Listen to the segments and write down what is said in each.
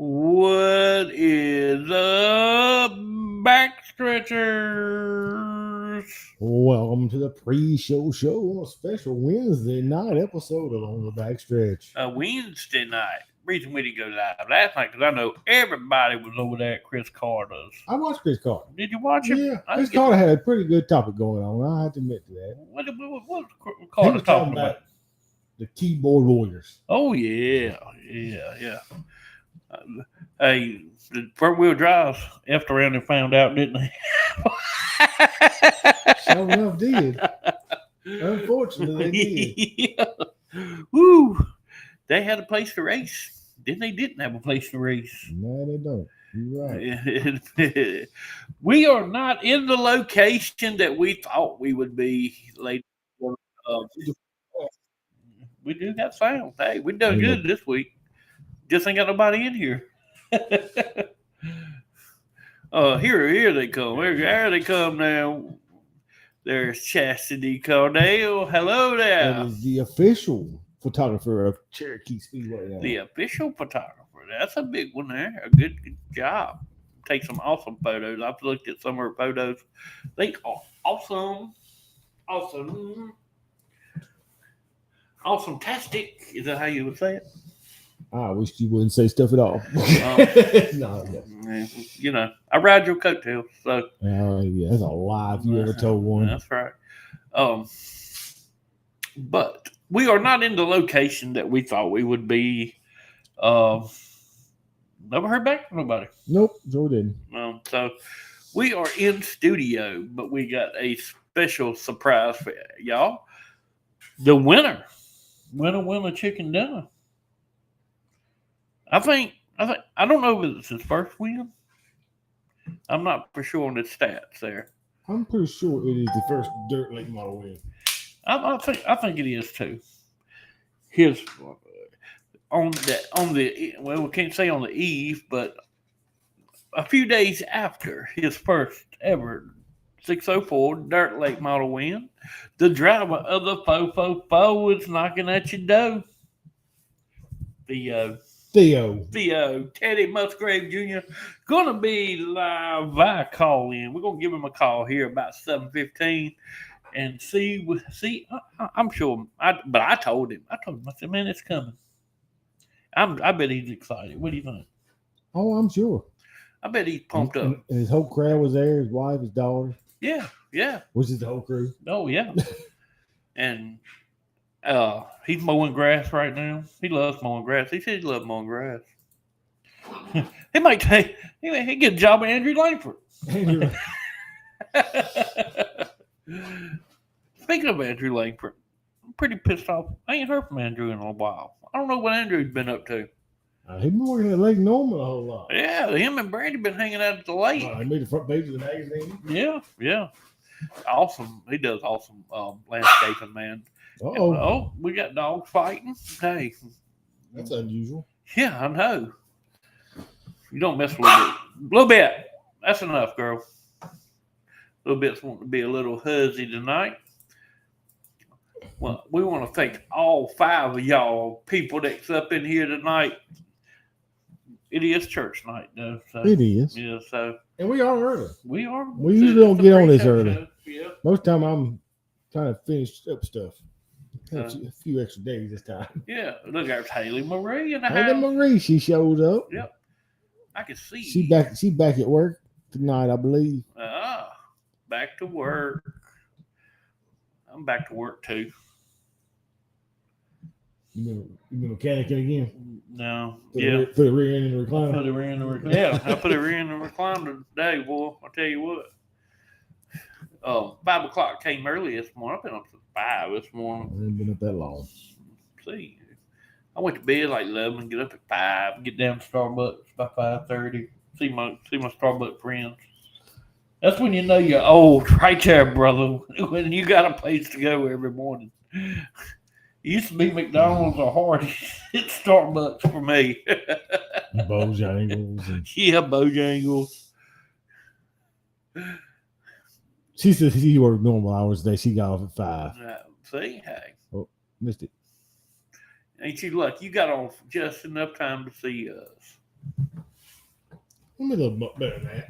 What is up, Backstretchers? Welcome to the pre-show show on a special Wednesday night episode of On the Backstretch. Wednesday night. Reason we didn't go live last night because I know everybody was over there at Chris Carter's. I watched Chris Carter. Did you watch him? Yeah, Chris Carter had a pretty good topic going on. I have to admit to that. What was Carter talking about? The keyboard warriors. Oh, yeah. Hey, the front wheel drives effed around and found out, didn't they? Sure enough did. Unfortunately, they did. Yeah. Woo! They had a place to race. Then they didn't have a place to race. No, they don't. You're right. We are not in the location that we thought we would be later. We do got sound. Hey, we done good this week. Just ain't got nobody in here. Here they come. There they come now. There's Chastity Cardale. Hello there. That is the official photographer of Cherokee Speedway now. The official photographer. That's a big one there. A good job. Take some awesome photos. I've looked at some of her photos. They are awesome. Awesome-tastic. Is that how you would say it? I wish you wouldn't say stuff at all. No. You know, I ride your coattails. So yeah, that's a lie if you ever told one. That's right. But we are not in the location that we thought we would be. Never heard back from nobody. Nope, Joe didn't. So we are in studio, but we got a special surprise for y'all. The winner chicken dinner. I don't know if it's his first win. I'm not for sure on the stats there. I'm pretty sure it is the first dirt late model win. I think it is too. His we can't say on the eve, but a few days after his first ever 604 dirt late model win, the driver of the Fofo was knocking at your door. Theo, Teddy Musgrave Jr. Gonna be live via call in. We're gonna give him a call here about 7:15 and see. I'm sure. But I told him. I said, man, it's coming. I bet he's excited. What do you think? Oh, I'm sure. I bet he's pumped up. And his whole crowd was there. His wife, his daughter. Yeah. Which is the whole crew. Oh yeah. And he's mowing grass right now. He loves mowing grass. He said he loves mowing grass. He get a job at Andrew Langford. Speaking of Andrew Langford, I'm pretty pissed off. I ain't heard from Andrew in a while. I don't know what Andrew's been up to. He's been working at Lake Norman a whole lot. Yeah, him and Brandy been hanging out at the lake. He made the front page of the magazine. Yeah. Awesome. He does awesome landscaping, man. Oh, we got dogs fighting. Hey. That's unusual. Yeah, I know. You don't mess with a little bit. That's enough, girl. A little bit's wanting to be a little huzzy tonight. Well, we want to thank all 5 of y'all people that's up in here tonight. It is church night, though. So, it is. Yeah, so. And we are early. We are. We usually don't get on this early. Show. Yeah. Most time I'm trying to finish up stuff. A few extra days this time. Yeah. Look, there's Haley Marie in the Haley house. Marie, she showed up. Yep. I can see. She back at work tonight, I believe. Back to work. I'm back to work too. You been mechanicking again? No. Put the rear end in the recliner. Yeah, I put the rear end in the recliner today, boy. I'll tell you what. 5 o'clock came early this morning. I've been up since 5 this morning. I ain't been up that long. See, I went to bed like 11, get up at 5, get down to Starbucks by 5:30. See my Starbucks friends. That's when you know you're old, right there, brother. When you got a place to go every morning. It used to be McDonald's or Hardee's. It's Starbucks for me. Bojangles. Yeah, Bojangles. She said she worked normal hours today. She got off at 5. See? Hey. Oh, missed it. Ain't you lucky? You got off just enough time to see us. I'm a little better than that.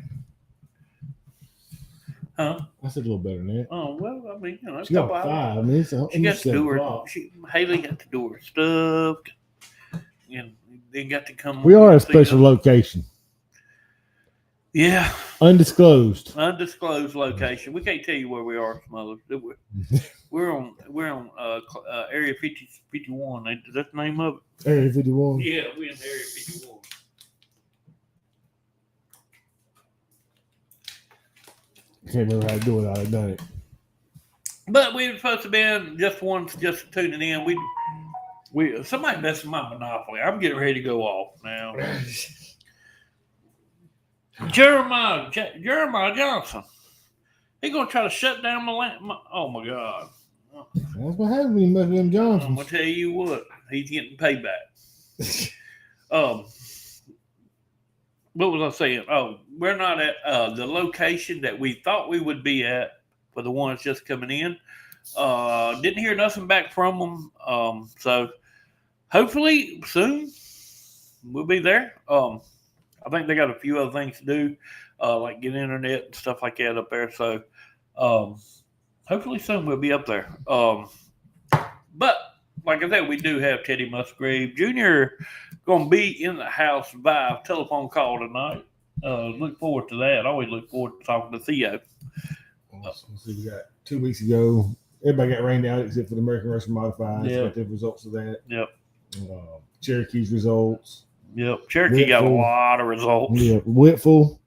Huh? I said a little better than that. Oh, well, I mean, you know, She got 5. I mean, it's she got to do her. o'clock. Haley got to do her stuff. And they got to come. We are a special location. Yeah. Undisclosed Location. We can't tell you where we are, Smothers. We're on Area 51. Is that the name of it? Area 51. Yeah, we're in Area 51. Can't remember how to do it. I've done it. But we were supposed to be in just tuning in. We somebody messed with my Monopoly. I'm getting ready to go off now. Jeremiah Johnson. He gonna try to shut down oh my God. That's what happens when you mess with them Johnsons. I'm gonna tell you what, he's getting payback. What was I saying? Oh, we're not at the location that we thought we would be at for the ones just coming in. Didn't hear nothing back from them. So hopefully soon we'll be there. I think they got a few other things to do, like get internet and stuff like that up there. So hopefully soon we'll be up there. But like I said, we do have Teddy Musgrave Jr. going to be in the house via telephone call tonight. Look forward to that. I always look forward to talking to Theo. Let's see, we got 2 weeks ago. Everybody got rained out except for the American Russian Modifieds. Yep. Got the results of that. Yep. Cherokee's results. Yep. Cherokee got a lot of results. Yeah. Whitful.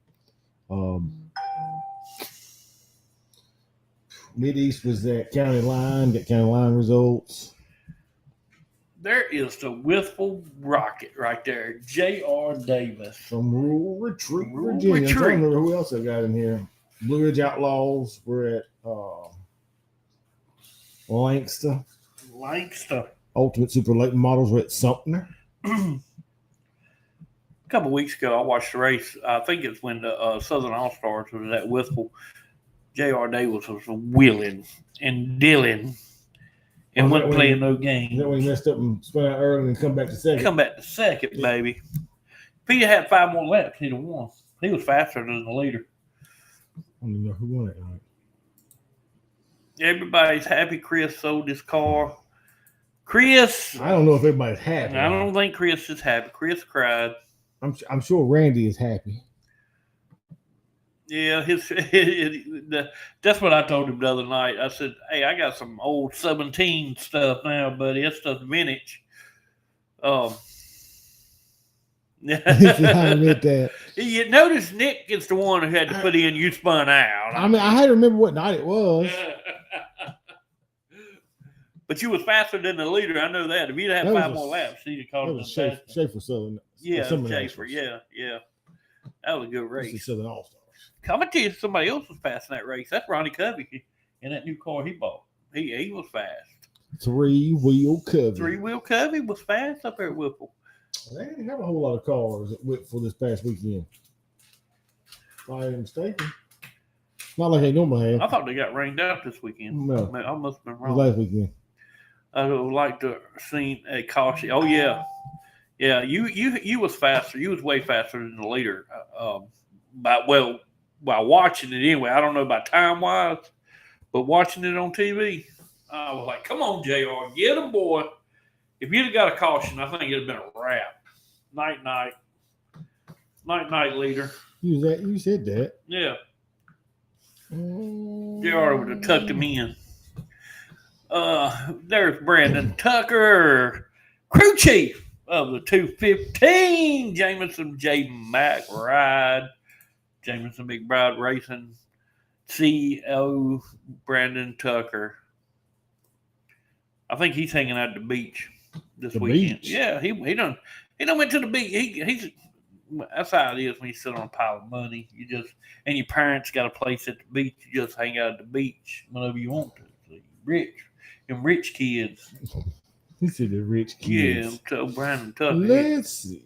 Mideast was that county line. Got county line results. There is the Whitful Rocket right there. J.R. Davis. From Rural Retreat, Virginia. I don't remember who else I got in here. Blue Ridge Outlaws. We're at Lancaster. Ultimate Super Late Models were at Sumter. A couple of weeks ago, I watched the race. I think it's when the Southern All-Stars was at Whitful. J.R. Davis was wheeling and dealing and wasn't playing no game. Is that when he messed up and spun out early and come back to second? Baby. If he had 5 more laps, he'd have won. He was faster than the leader. I don't even know who won it. Right? Everybody's happy Chris sold his car. Chris. I don't know if everybody's happy. I don't think Chris is happy. Chris cried. I'm sure Randy is happy. Yeah, that's what I told him the other night. I said, "Hey, I got some old 17 stuff now, buddy. That stuff's vintage." I admit that. You notice Nick is the one who had to put in "You spun out." I mean, I had to remember what night it was. But you was faster than the leader. I know that. If you'd had 5 more laps, you'd have called it Schaefer Southern. Yeah, Schaefer. Yeah. That was a good race. Southern All-Stars. I'm gonna tell you, somebody else was fast in that race. That's Ronnie Covey in that new car he bought. He was fast. 3-wheel Covey. 3-wheel Covey was fast up there at Whipple. They didn't have a whole lot of cars at Whipple this past weekend. If I ain't mistaken. Not like they normally have. I thought they got rained out this weekend. No. I must have been wrong. Last weekend. I would like to see a caution. Oh yeah. Yeah, you was faster. You was way faster than the leader. By watching it anyway. I don't know about time wise, but watching it on TV, I was like, "Come on, JR, get him, boy." If you'd have got a caution, I think it'd have been a wrap. Night, leader. You said that. Yeah. JR would have tucked him in. There's Brandon Tucker, crew chief of the 215, Jameson J. McBride, Jameson McBride Racing, CEO Brandon Tucker. I think he's hanging out at the beach this weekend. Beach? Yeah, he done went to the beach. He's that's how it is when you sit on a pile of money. And your parents got a place at the beach. You just hang out at the beach whenever you want to. So rich kids. He said the rich kids. Yeah, so Brandon Tucker. Let's see.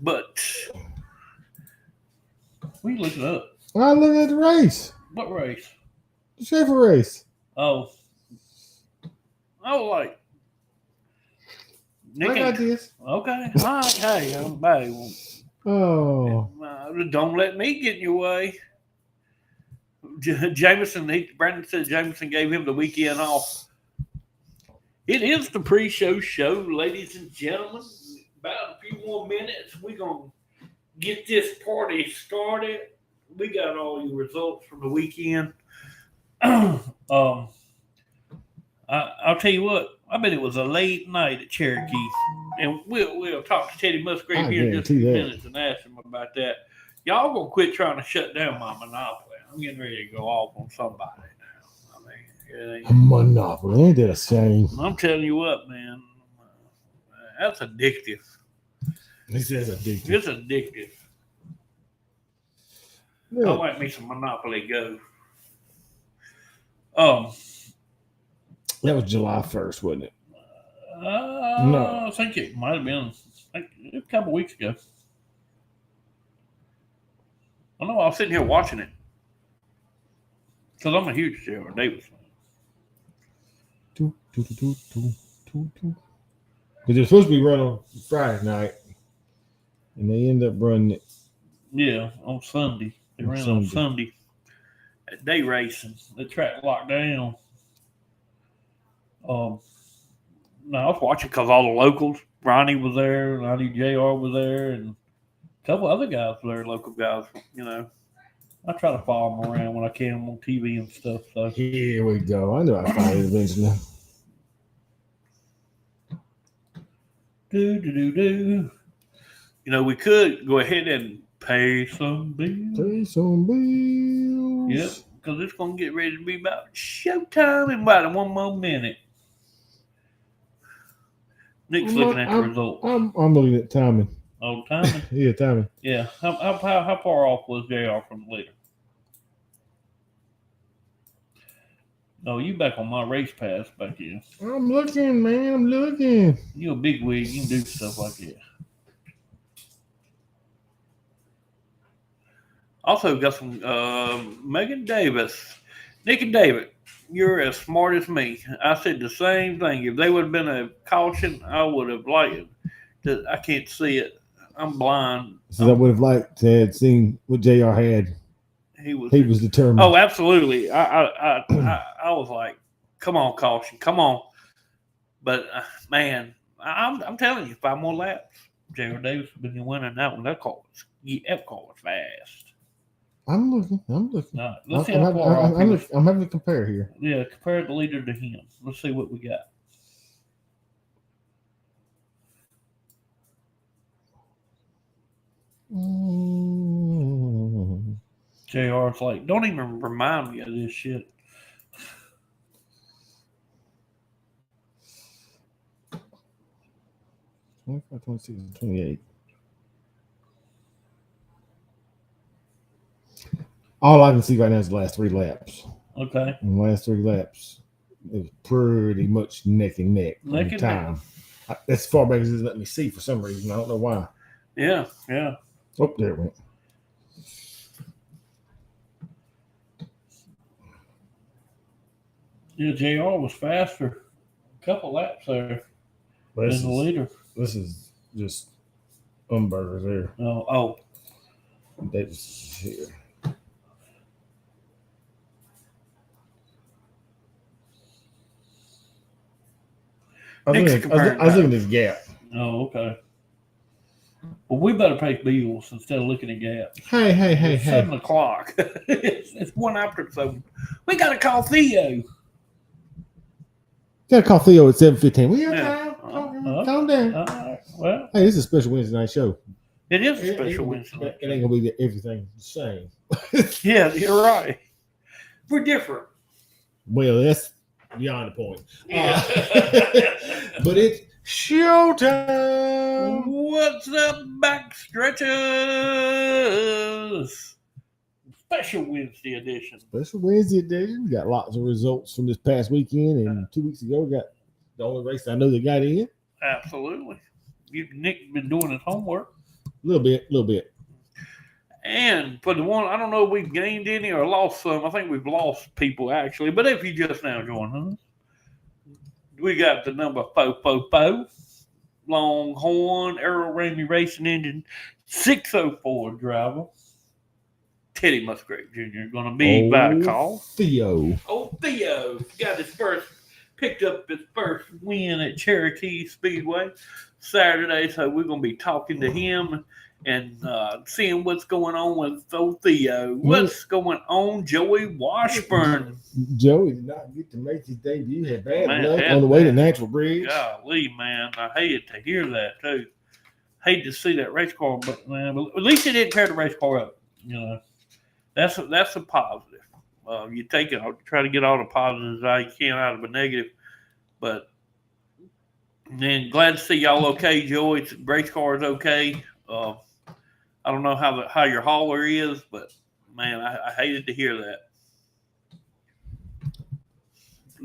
But we looking up. I look at the race. What race? The Schaefer race. Oh, like Nick I got this. Okay. All right. Hey, everybody. Oh. Don't let me get in your way. Jameson, Brandon said Jameson gave him the weekend off. It is the pre-show show, ladies and gentlemen. About a few more minutes, we're going to get this party started. We got all your results from the weekend. I'll tell you what, I bet it was a late night at Cherokee. And we'll talk to Teddy Musgrave here in just a few minutes and ask him about that. Y'all gonna quit trying to shut down my monopoly. I'm getting ready to go off on somebody now. I mean, a monopoly, ain't that a shame? I'm telling you what, man, that's addictive. He says addictive. It's addictive. Yeah. I like me some Monopoly Go. That was July 1st, wasn't it? No, I think it might have been a couple weeks ago. I know I was sitting here watching it because I'm a huge J.R. Davis fan. Because it was supposed to be run on Friday night, and they end up running it. Yeah, on Sunday. They ran on Sunday at day racing. The track locked down. No, I was watching because all the locals. Ronnie was there, Ronnie JR was there, and a couple other guys were there, local guys, you know. I try to follow them around when I can on TV and stuff. So here we go. I know I find it eventually. You know, we could go ahead and pay some bills. Pay some bills. Yep, because it's going to get ready to be about showtime in about one more minute. Nick's looking at the results. I'm looking at timing. Oh, timing? Yeah, timing. Yeah. How far off was JR from the leader? No, you back on my race pass back here. I'm looking, man. I'm looking. You a big wig. You can do stuff like that. Also got some Megan Davis. Nick and David, you're as smart as me. I said the same thing. If they would have been a caution, I would have liked it. I can't see it. I'm blind. So I would have liked to have seen what JR had. He was determined. Oh, absolutely. I was like, come on, caution, come on. But man, I'm telling you, 5 more laps, J.R. Davis would have been winning that one. That car was fast. I'm looking. Let's see how far off I'm having to compare here. Yeah, compare the leader to him. Let's see what we got. JR's like, don't even remind me of this shit. $25, $26, $28. All I can see right now is the last 3 laps. Okay. And the last 3 laps, it was pretty much neck and neck. Neck and time. As far back as it let me see for some reason. I don't know why. Yeah. Oh, there it went. Yeah, JR was faster. A couple laps there than the leader. This is just hamburgers there. Oh. They was here. I was looking at this gap. Oh, okay. Well, we better pay bills instead of looking at gaps. Hey. 7 o'clock. it's 1 after, so we got to call Theo. Got to call Theo at 7:15. We have time. Calm down. Well, hey, this is a special Wednesday night show. It is a special Wednesday night. It ain't gonna be everything the same. Yeah, you're right. We're different. Well, that's beyond the point. Yeah. But it's showtime. What's up, Backstretchers? Special Wednesday edition. Special Wednesday edition. We got lots of results from this past weekend, and 2 weeks ago, we got the only race I know that got in. Absolutely. Nick's been doing his homework. A little bit. And for the one, I don't know if we've gained any or lost some. I think we've lost people, actually. But if you just now joined us, we got the number 444. Longhorn, Earl Ramey Racing Engine, 604 driver, Teddy Musgrave Jr. going to be by call. Theo. Old Theo picked up his first win at Cherokee Speedway Saturday, so we're going to be talking to him and seeing what's going on with old Theo. What's going on, Joey Washburn? Joey did not get to make his debut. Had bad Man, luck on the way to Natural Bridge. Golly, man, I hated to hear that too. Hate to see that race car, but man, at least he didn't tear the race car up. You know, that's a positive. You take it, try to get all the positives you can out of a negative. But then glad to see y'all okay, Joey. Race car is okay. I don't know how your hauler is, but man, I hated to hear that.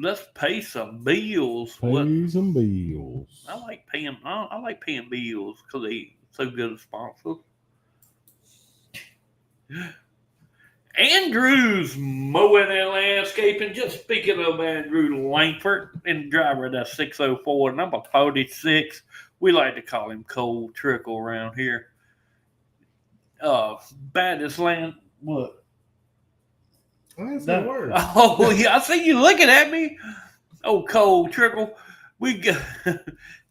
Let's pay some bills. Some bills. I like paying bills because they so good at sponsors. Andrew's Mowing and Landscaping. Just speaking of Andrew Langford and driver of that 604, number 46. We like to call him Cold Trickle around here. Baddest land. What? I didn't say a word. Oh, yeah. I see you looking at me. Oh, Cold Trickle. We got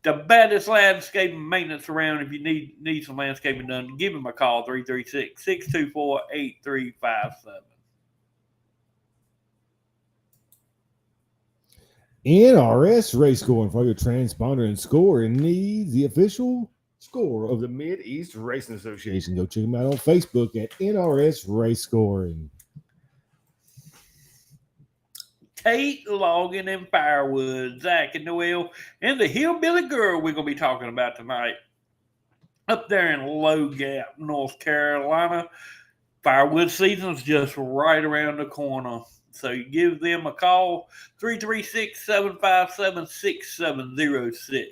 the baddest landscaping maintenance around. If you need some landscaping done, give him a call, 336-624-8357. NRS Race Scoring for your transponder and score needs the official score of the Mid-East Racing Association. Go check them out on Facebook at NRS Race Scoring. Tate, Logan, and Firewood, Zach and Noel, and the Hillbilly Girl we're going to be talking about tonight. Up there in Low Gap, North Carolina, Firewood season's just right around the corner. So you give them a call, 336-757-6706.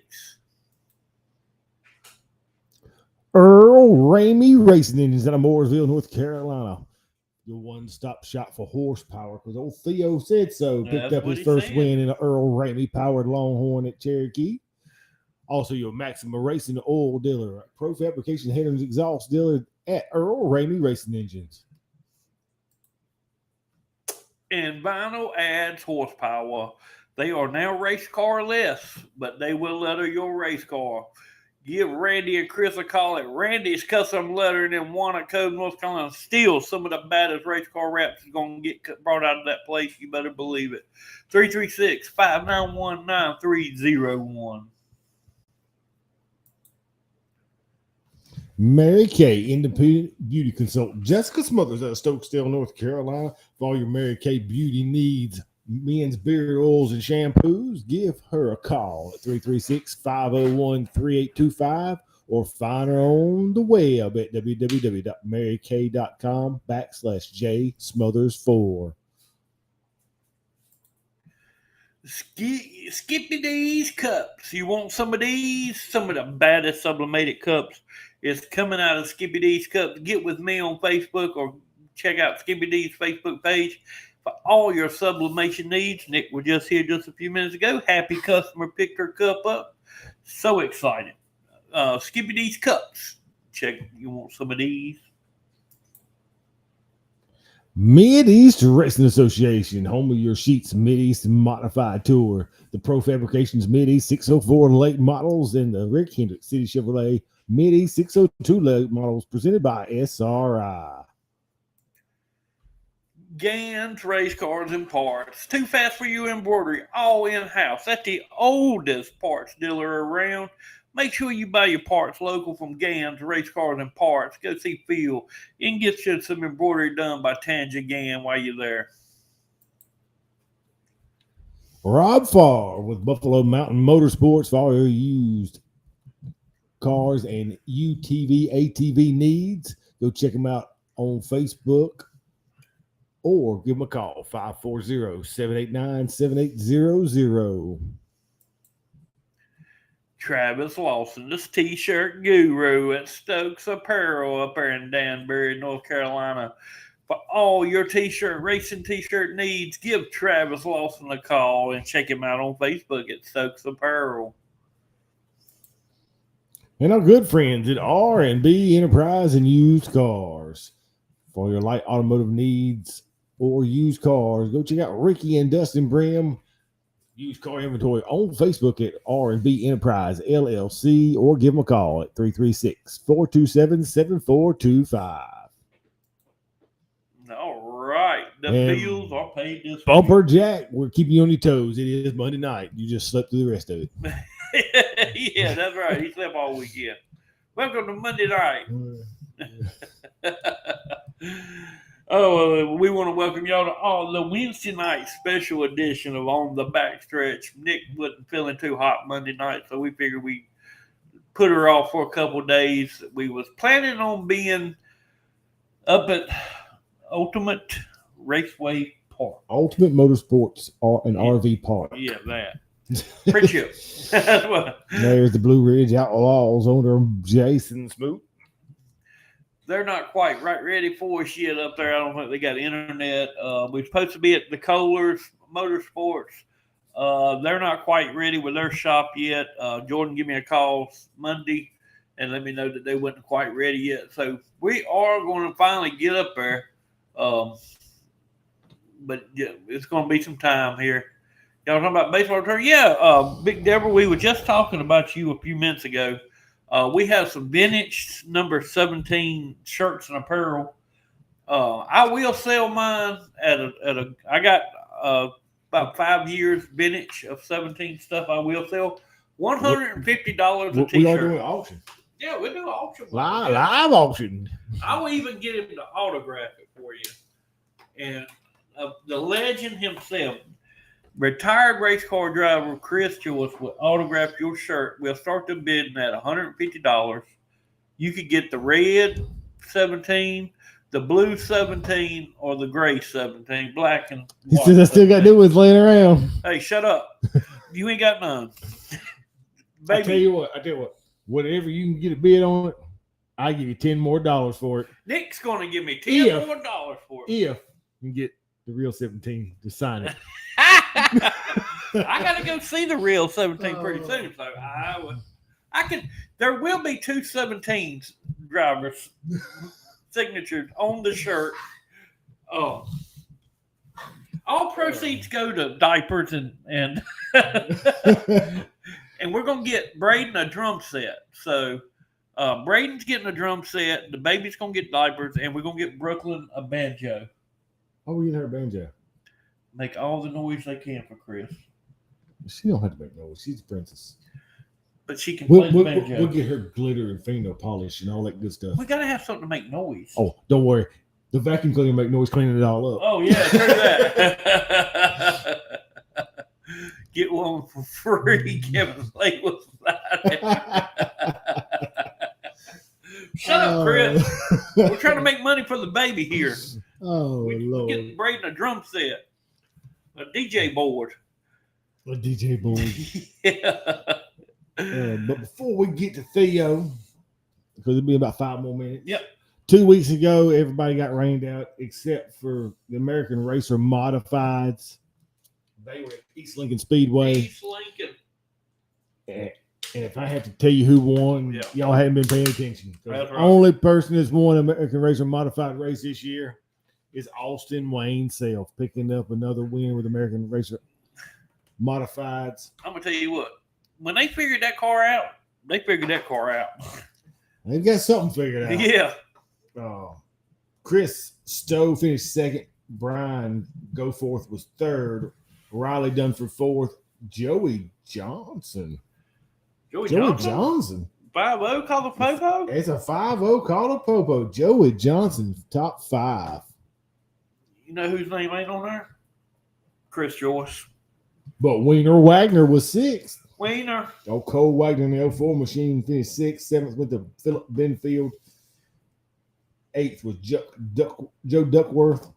Earl Ramey Racing Engines out of Mooresville, North Carolina. Your one-stop shop for horsepower, because old Theo said so. Picked up his first win in an Earl Ramey powered Longhorn at Cherokee. Also, your Maxima Racing oil dealer, Pro Fabrication headers exhaust dealer at Earl Ramey Racing Engines. And Vinyl adds horsepower. They are now race car less, but they will letter your race car. Give Randy and Chris a call at Randy's Custom Lettering in Wanacue, North Carolina. Still, some of the baddest race car wraps is going to get brought out of that place. You better believe it. 336-591-9301. MaryKay, independent beauty consultant. Jessica Smothers out of Stokes Apparel, North Carolina. For all your MaryKay beauty needs, men's beard oils and shampoos, give her a call at 336-501-3825 or find her on the web at www.marykay.com/JSmothers4. Skippy D's cups. You want some of these? Some of the baddest sublimated cups is coming out of Skippy D's cups. Get with me on Facebook or check out Skippy D's Facebook page for all your sublimation needs. Nick was just here just a few minutes ago. Happy customer picked her cup up. So excited. Skippy D's cups. Check. You want some of these? Mid-East Racing Association, home of your Sheets Mid-East Modified Tour. The Pro Fabrications Mid-East 604 late models and the Rick Hendrick City Chevrolet Mid-East 602 late models presented by SRI. Gann's Race Cars and Parts. Too Fast for You Embroidery, all in-house. That's the oldest parts dealer around. Make sure you buy your parts local from Gann's Race Cars and Parts. Go see Phil and get you some embroidery done by Tanja Gann while you're there. Rob Farr with Buffalo Mountain Motorsports for all your used cars and UTV, ATV needs. Go check them out on Facebook or give them a call, 540-789-7800. Travis Lawson, this T-shirt guru at Stokes Apparel up there in Danbury, North Carolina. For all your racing T-shirt needs, give Travis Lawson a call and check him out on Facebook at Stokes Apparel. And our good friends at R&B Enterprise and Used Cars. For your light automotive needs or used cars, go check out Ricky and Dustin Brim used car inventory on Facebook at R&B Enterprise LLC, or give them a call at 336-427-7425. All right. The bills are paid this Bumper week. Jack, we're keeping you on your toes. It is Monday night. You just slept through the rest of it. Yeah, that's right. He slept all weekend. Welcome to Monday night. We want to welcome y'all to the Wednesday night special edition of On the Backstretch. Nick wasn't feeling too hot Monday night, so we figured we put her off for a couple of days. We was planning on being up at Ultimate Raceway Park. Ultimate Motorsports and RV Park. Yeah, that. Pretty chill. That's what. There's the Blue Ridge Outlaws owner Jason Smoot. They're not quite ready for us yet up there. I don't think they got internet. We're supposed to be at the Kohlers Motorsports. They're not quite ready with their shop yet. Jordan gave me a call Monday and let me know that they wasn't quite ready yet. So we are going to finally get up there. But yeah, it's going to be some time here. Y'all talking about baseball return? Yeah, Big Deborah, we were just talking about you a few minutes ago. We have some vintage number 17 shirts and apparel. I will sell mine I got about 5 years vintage of 17 stuff. I will sell $150 a t-shirt. We are doing auction. Yeah, we're doing auction. Live auction. I will even get him to autograph it for you. And the legend himself, retired race car driver Chris Joyce will autograph your shirt. We'll start the bidding at $150. You could get the red 17, the blue 17, or the gray 17, black and white. He said I still got new ones laying around. Hey, shut up. You ain't got none. Baby. I tell you what, whatever you can get a bid on it, I give you $10 more for it. Nick's going to give me $10 more for it. If you can get the real 17 to sign it. I got to go see the real 17 pretty soon. So I can. There will be 2 17s drivers signatures on the shirt. All proceeds go to diapers and and we're gonna get Braden a drum set. So Braden's getting a drum set. The baby's gonna get diapers, and we're gonna get Brooklyn a banjo. How are we getting her a banjo? Make all the noise they can for Chris. She don't have to make noise. She's a princess. But she can play the banjo. We'll get her glitter and fingernail polish and all that good stuff. We got to have something to make noise. Oh, don't worry. The vacuum cleaner make noise cleaning it all up. Oh, yeah. True that. Get one for free. Kevin Blake was Shut up, Chris. We're trying to make money for the baby here. Oh, Lord. We're getting Braden a drum set. A DJ board. A DJ board. Yeah. But before we get to Theo, because it'll be about 5 more minutes. Yep. 2 weeks ago, everybody got rained out except for the American Racer Modifieds. They were at East Lincoln Speedway. East Lincoln. And if I have to tell you who won, y'all haven't been paying attention. That's the right. only person that's won American Racer Modified race this year is Austin Wayne Self, picking up another win with American Racer Modifieds. I'm going to tell you what. When they figured that car out, they figured that car out. They've got something figured out. Yeah. Chris Stowe finished second. Brian Goforth was third. Riley Dunford fourth. Joey Johnson. Joey Johnson? 5-0 call the Popo? It's a 5-0 call the Popo. Joey Johnson, top 5. You know whose name ain't on there? Chris Joyce. But Wiener Wagner was 6th. Wiener. Cole Wagner in the 04 machine finished 6th. 7th went to Philip Benfield. 8th was Joe Duckworth.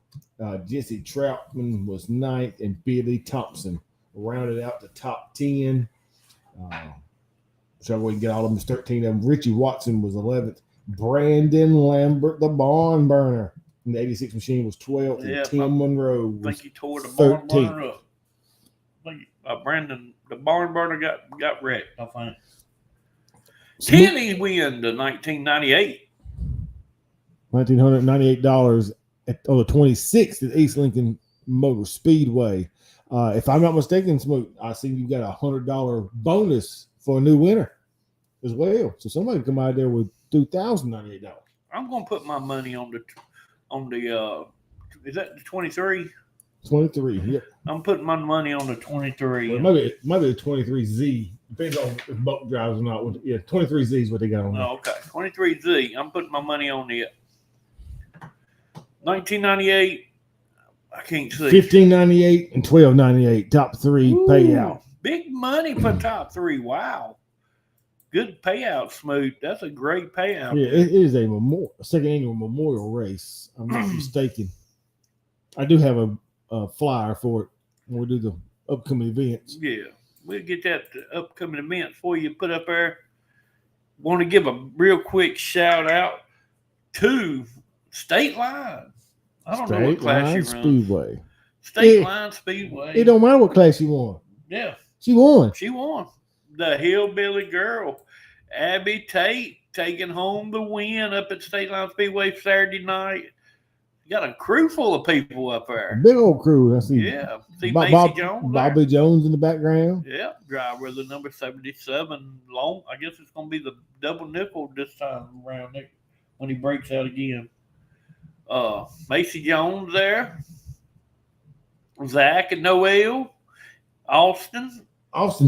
Jesse Troutman was 9th. And Billy Thompson rounded out the top 10. So we can get all of them. 13 of them. Richie Watson was 11th. Brandon Lambert, the barn burner, in the 86 machine was 12th. Yeah, and Tim Monroe was 13th. I think he tore the barn burner up. I think Brandon, the barn burner got wrecked, I think. Kenny win the 1998. $1,998 on the 26th at East Lincoln Motor Speedway. If I'm not mistaken, Smoke, I see you got $100 bonus for a new winner as well. So somebody come out there with $2,098. I'm gonna put my money on the is that the 23? 23. Yep. I'm putting my money on the 23. Well, maybe the 23Z. Depends on if boat drives or not. Yeah, 23Z is what they got on there. Oh, okay. 23Z. I'm putting my money on the 1998. I can't see. $1,598 and $1,298. Top three payout. Big money for top three. Wow. Good payout, Smooth. That's a great payout. Yeah, it is a second annual memorial race. I'm not mistaken. I do have a flyer for it when we do the upcoming events. Yeah, we'll get that upcoming event for you put up there. Want to give a real quick shout out to State Line. I don't know what class you run. Speedway. State Line Speedway. It don't matter what class you won. Yeah. She won. She won. The Hillbilly Girl, Abby Tate, taking home the win up at State Line Speedway Saturday night. You got a crew full of people up there. A big old crew. I see. Yeah. See Macy Jones. Bobby Jones in the background. Yeah. Driver of the number 77 long. I guess it's going to be the double nickel this time around when he breaks out again. Macy Jones there. Zach and Noel. Austin's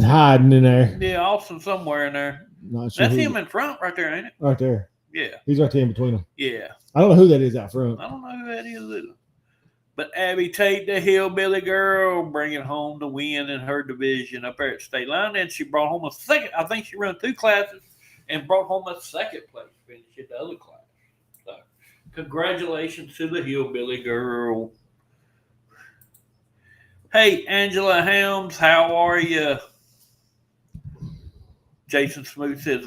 hiding in there. Yeah, Austin somewhere in there. Not sure. That's him in front right there, ain't it? Right there. Yeah. He's right there in between them. Yeah. I don't know who that is out front. I don't know who that is either. But Abby Tate, the Hillbilly Girl, bringing home the win in her division up there at State Line. And she brought home a second. I think she ran 2 classes and brought home a second place finish at the other class. So, congratulations to the Hillbilly Girl. Hey, Angela Helms, how are you? Jason Smooth says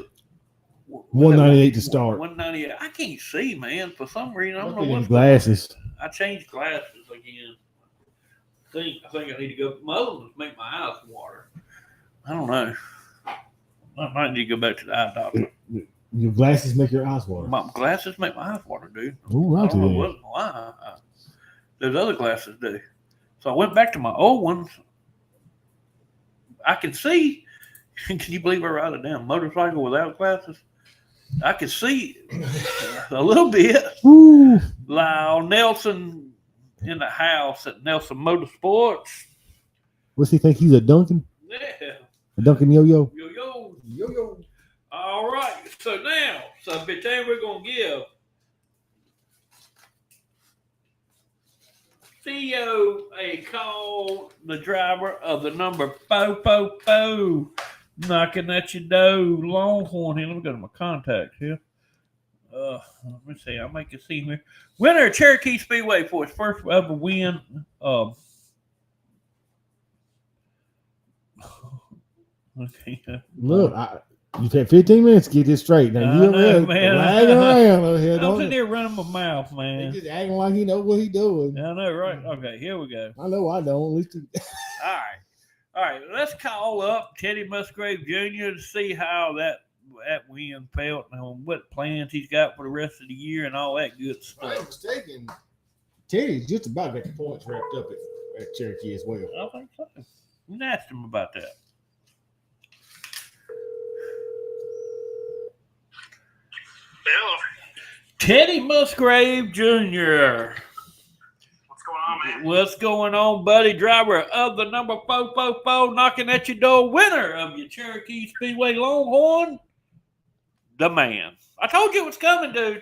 198 to start. 198. I can't see, man. For some reason, I don't know what's glasses. I changed glasses again. I think I need to go. My other ones make my eyes water. I don't know. I might need to go back to the eye doctor. Your glasses make your eyes water. My glasses make my eyes water, dude. Ooh, I don't know why. Those other glasses do. So I went back to my old ones. I can see. Can you believe I ride a damn motorcycle without glasses? I can see a little bit. Ooh. Lyle Nelson in the house at Nelson Motorsports. What's he think? He's a Duncan? Yeah. A Duncan yo-yo? Yo-yo. Yo-yo. All right. So now, we're going to give Theo a call, the driver of the number 444, knocking at your door, Longhorn here. Let me go to my contacts here. Let me see. I'll make you see here. Winner of Cherokee Speedway for his first ever win. Okay. Look, you take 15 minutes to get this straight. Now you man. Lagging around over here. I'm sitting there running my mouth, man. He's just acting like he knows what he's doing. I know, right? Okay, here we go. I know I don't. At least All right. Let's call up Teddy Musgrave Jr. to see how that win felt and what plans he's got for the rest of the year and all that good stuff. If I'm mistaken, Teddy's just about got the points wrapped up at Cherokee as well. I think so. You can ask him about that. Hello. Teddy Musgrave Jr. What's going on, man? What's going on, buddy? Driver of the number 444, knocking at your door, winner of your Cherokee Speedway Longhorn, the man. I told you it was coming, dude.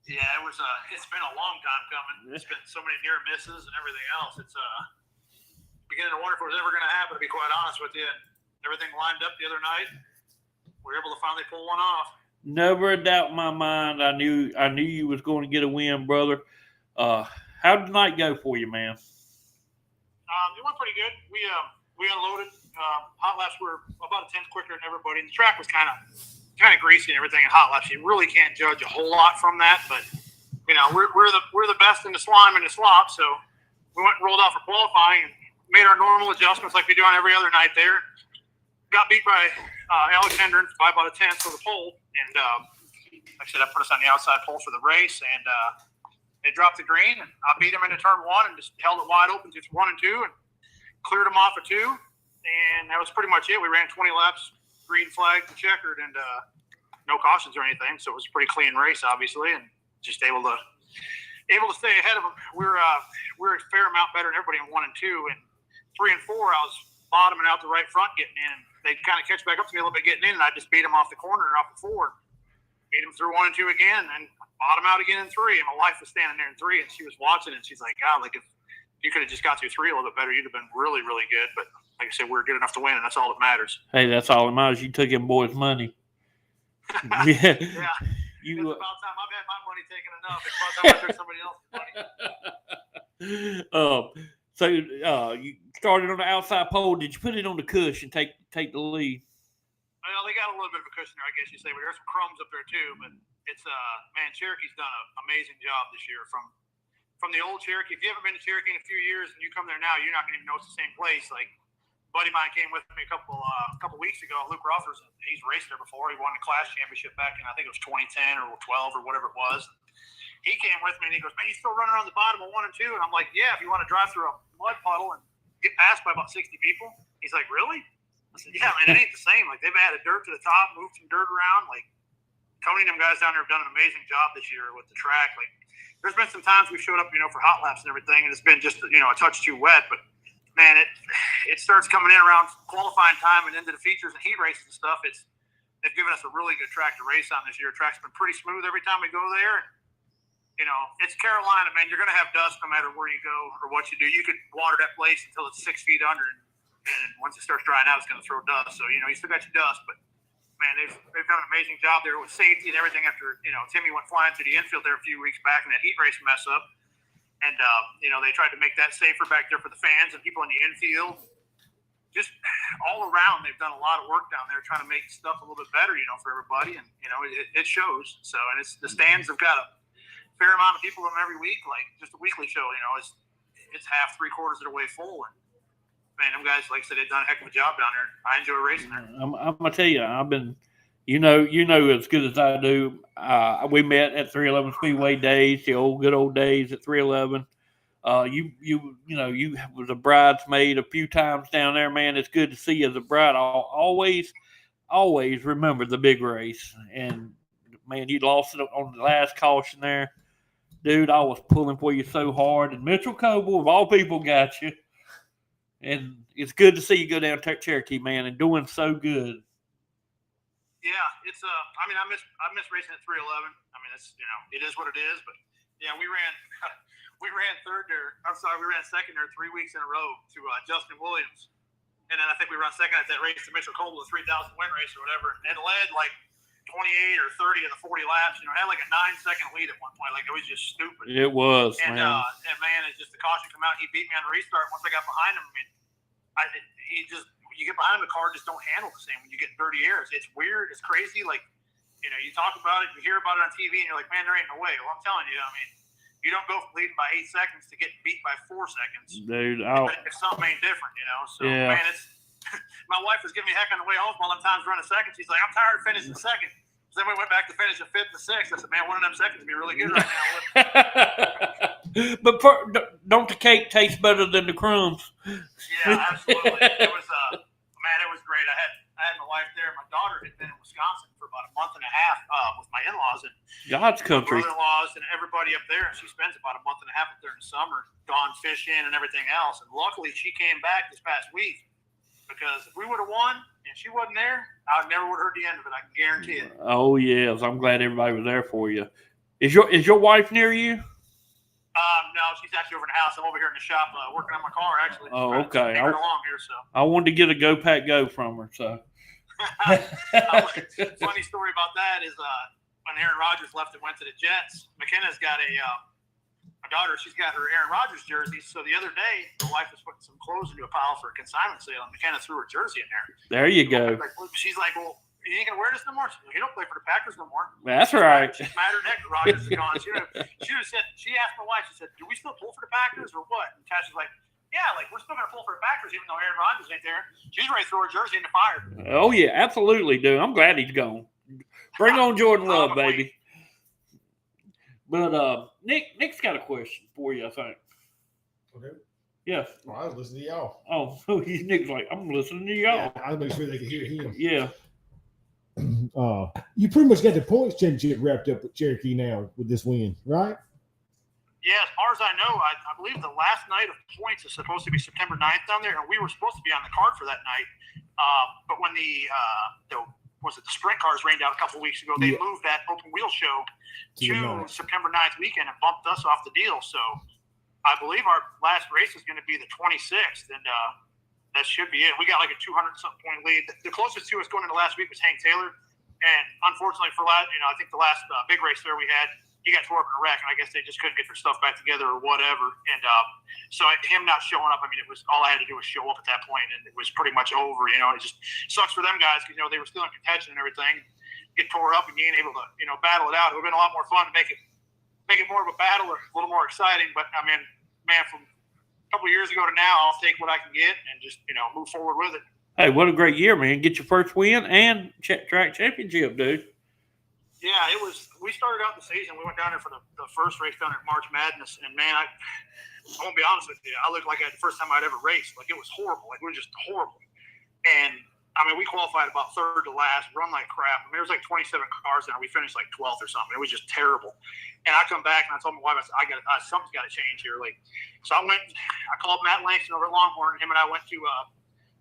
Yeah, it was. It's been a long time coming. It's been so many near misses and everything else. It's beginning to wonder if it was ever going to happen. To be quite honest with you, everything lined up the other night. We were able to finally pull one off. Never a doubt in my mind. I knew you was going to get a win, brother. How did the night go for you, man? It went pretty good. We unloaded. Hot laps were about a tenth quicker than everybody, and the track was kind of greasy and everything in hot laps. You really can't judge a whole lot from that, but you know we're the best in the slime and the slop. So we went and rolled out for qualifying and made our normal adjustments like we do on every other night there. Got beat by Alexander by about a tenth for the pole. And like I said, I put us on the outside pole for the race. And they dropped the green. And I beat them into turn 1 and just held it wide open to 1 and 2 and cleared them off at 2. And that was pretty much it. We ran 20 laps, green flag, checkered, and no cautions or anything. So it was a pretty clean race, obviously, and just able to stay ahead of them. We're a fair amount better than everybody in 1 and 2. And 3 and 4, I was bottoming out the right front getting in. They kind of catch back up to me a little bit getting in, and I just beat them off the corner and off the 4. Beat them through 1 and 2 again, and bottom out again in 3. And my wife was standing there in 3, and she was watching, and she's like, God, like if you could have just got through 3 a little bit better, you'd have been really, really good. But like I said, we're good enough to win, and that's all that matters. Hey, that's all that matters. You took him boys' money. Yeah. Yeah. It's about time I've had my money taken enough. It's about time I took somebody else's money. So you started on the outside pole. Did you put it on the cushion and take the lead? Well, they got a little bit of a cushion there, I guess you say, but there's some crumbs up there too. But it's man, Cherokee's done an amazing job this year. From the old Cherokee. If you haven't been to Cherokee in a few years and you come there now, you're not going to even know it's the same place. Like a buddy of mine came with me a couple weeks ago. Luke Ruffers, he's raced there before. He won the class championship back in, I think it was 2010 or 12 or whatever it was. He came with me and he goes, man, you still running around the bottom of 1 and 2? And I'm like, yeah, if you want to drive through a mud puddle and get passed by about 60 people. He's like, really? I said, yeah, man, it ain't the same. Like they've added dirt to the top, moved some dirt around. Like Tony and them guys down there have done an amazing job this year with the track. Like there's been some times we've showed up, for hot laps and everything, and it's been just, a touch too wet. But man, it starts coming in around qualifying time and into the features and heat races and stuff. They've given us a really good track to race on this year. The track's been pretty smooth every time we go there. It's Carolina, man. You're going to have dust no matter where you go or what you do. You could water that place until it's 6 feet under, and once it starts drying out, it's going to throw dust. So, you still got your dust, but man, they've done an amazing job there with safety and everything after, Timmy went flying through the infield there a few weeks back in that heat race mess up. And, they tried to make that safer back there for the fans and people in the infield. Just all around, they've done a lot of work down there trying to make stuff a little bit better, for everybody. And, it shows. So, and the stands have got a fair amount of people in them every week, like just a weekly show, it's half, 3/4 of the way full. And, man, them guys, like I said, they've done a heck of a job down there. I enjoy racing there. I'm gonna tell you, I've been, you know as good as I do. We met at 311 Speedway days, the good old days at 311. You was a bridesmaid a few times down there, man. It's good to see you as a bride. I'll always remember the big race. And man, you lost it on the last caution there, dude. I was pulling for you so hard, and Mitchell Coble of all people got you. And it's good to see you go down to Cherokee, man, and doing so good. Yeah, it's I miss racing at 311. I mean, it's it is what it is. But yeah, we ran third there. I'm sorry, we ran second there 3 weeks in a row to Justin Williams, and then I think we ran second at that race to Mitchell Coble, the 3,000 win race or whatever, and led like 28 or 30 of the 40 laps. Had like a 9-second lead at one point. Like it was just stupid. It was, and, man. And man, it's just the caution come out. He beat me on the restart. Once I got behind him, I mean, you get behind him, the car just don't handle the same when you get in dirty air. It's weird. It's crazy. Like, you talk about it, you hear about it on TV, and you're like, man, there ain't no way. Well, I'm telling you, I mean, you don't go from leading by 8 seconds to getting beat by 4 seconds. Dude, if something ain't different, So, yeah. Man, it's my wife was giving me a heck on the way home all them times running second. She's like, I'm tired of finishing second. So then we went back to finish a 5th and 6th. I said, man, one of them seconds would be really good right now. But don't the cake taste better than the crumbs? Yeah, absolutely. It was man, it was great. I had my wife there. My daughter had been in Wisconsin for about a month and a half with my in-laws and God's country. My brother-in-laws and everybody up there. And she spends about a month and a half up there in the summer, gone fishing and everything else. And luckily, she came back this past week because if we would have won and she wasn't there, I never would have heard the end of it. I can guarantee it. Oh yes, I'm glad everybody was there for you. Is your wife near you? No, she's actually over in the house. I'm over here in the shop working on my car, actually. Oh, okay. Along here, so. I wanted to get a Go Pack Go from her, so. Funny story about that is when Aaron Rodgers left and went to the Jets, McKenna's got a daughter. She's got her Aaron Rodgers jersey. So the other day, the wife was putting some clothes into a pile for a consignment sale, and McKenna threw her jersey in there. There you go. She's like, well, you ain't gonna wear this no more. She's like, you don't play for the Packers no more. That's right. She's mad her neck. Rodgers is gone. She would have said. She asked my wife. She said, "Do we still pull for the Packers or what?" And Tasha's like, Yeah, like we're still gonna pull for the Packers even though Aaron Rodgers ain't there. She's ready to throw her jersey in the fire. Oh yeah, absolutely, dude. I'm glad he's gone. Bring on Jordan Love, baby. But Nick's got a question for you, I think. Okay. Yes. Well, I was listening to y'all. Oh, so Nick's like, I'm listening to y'all. Yeah, I'll make sure they can hear him. Yeah. You pretty much got the points championship wrapped up with Cherokee now with this win, right? Yeah, as far as I know, I believe the last night of points is supposed to be September 9th down there, and we were supposed to be on the card for that night. But when the sprint cars rained out a couple of weeks ago, they moved that open wheel show to September 9th weekend and bumped us off the deal. So I believe our last race is going to be the 26th, and that should be it. We got like a 200-something point lead. The closest to us going into last week was Hank Taylor, and unfortunately for I think the last big race there we had, he got tore up in a wreck, and I guess they just couldn't get their stuff back together or whatever. And so him not showing up, I mean, it was all I had to do was show up at that point, and it was pretty much over. It just sucks for them guys because they were still in contention and everything. Get tore up and you ain't able to battle it out. It would have been a lot more fun to make it more of a battle or a little more exciting. But I mean, man, from a couple of years ago to now, I'll take what I can get and just move forward with it. Hey, what a great year, man! Get your first win and track championship, dude. Yeah, it was. We started out the season. We went down there for the first race down at March Madness, and man, I won't be honest with you. I looked like the first time I'd ever raced. Like it was horrible. Like it was just horrible. And I mean, we qualified about third to last, run like crap. I mean, there was like 27 cars there. We finished like 12th or something. It was just terrible. And I come back and I told my wife, I said, something's got to change here. Like, so I called Matt Langston over at Longhorn. Him and I went to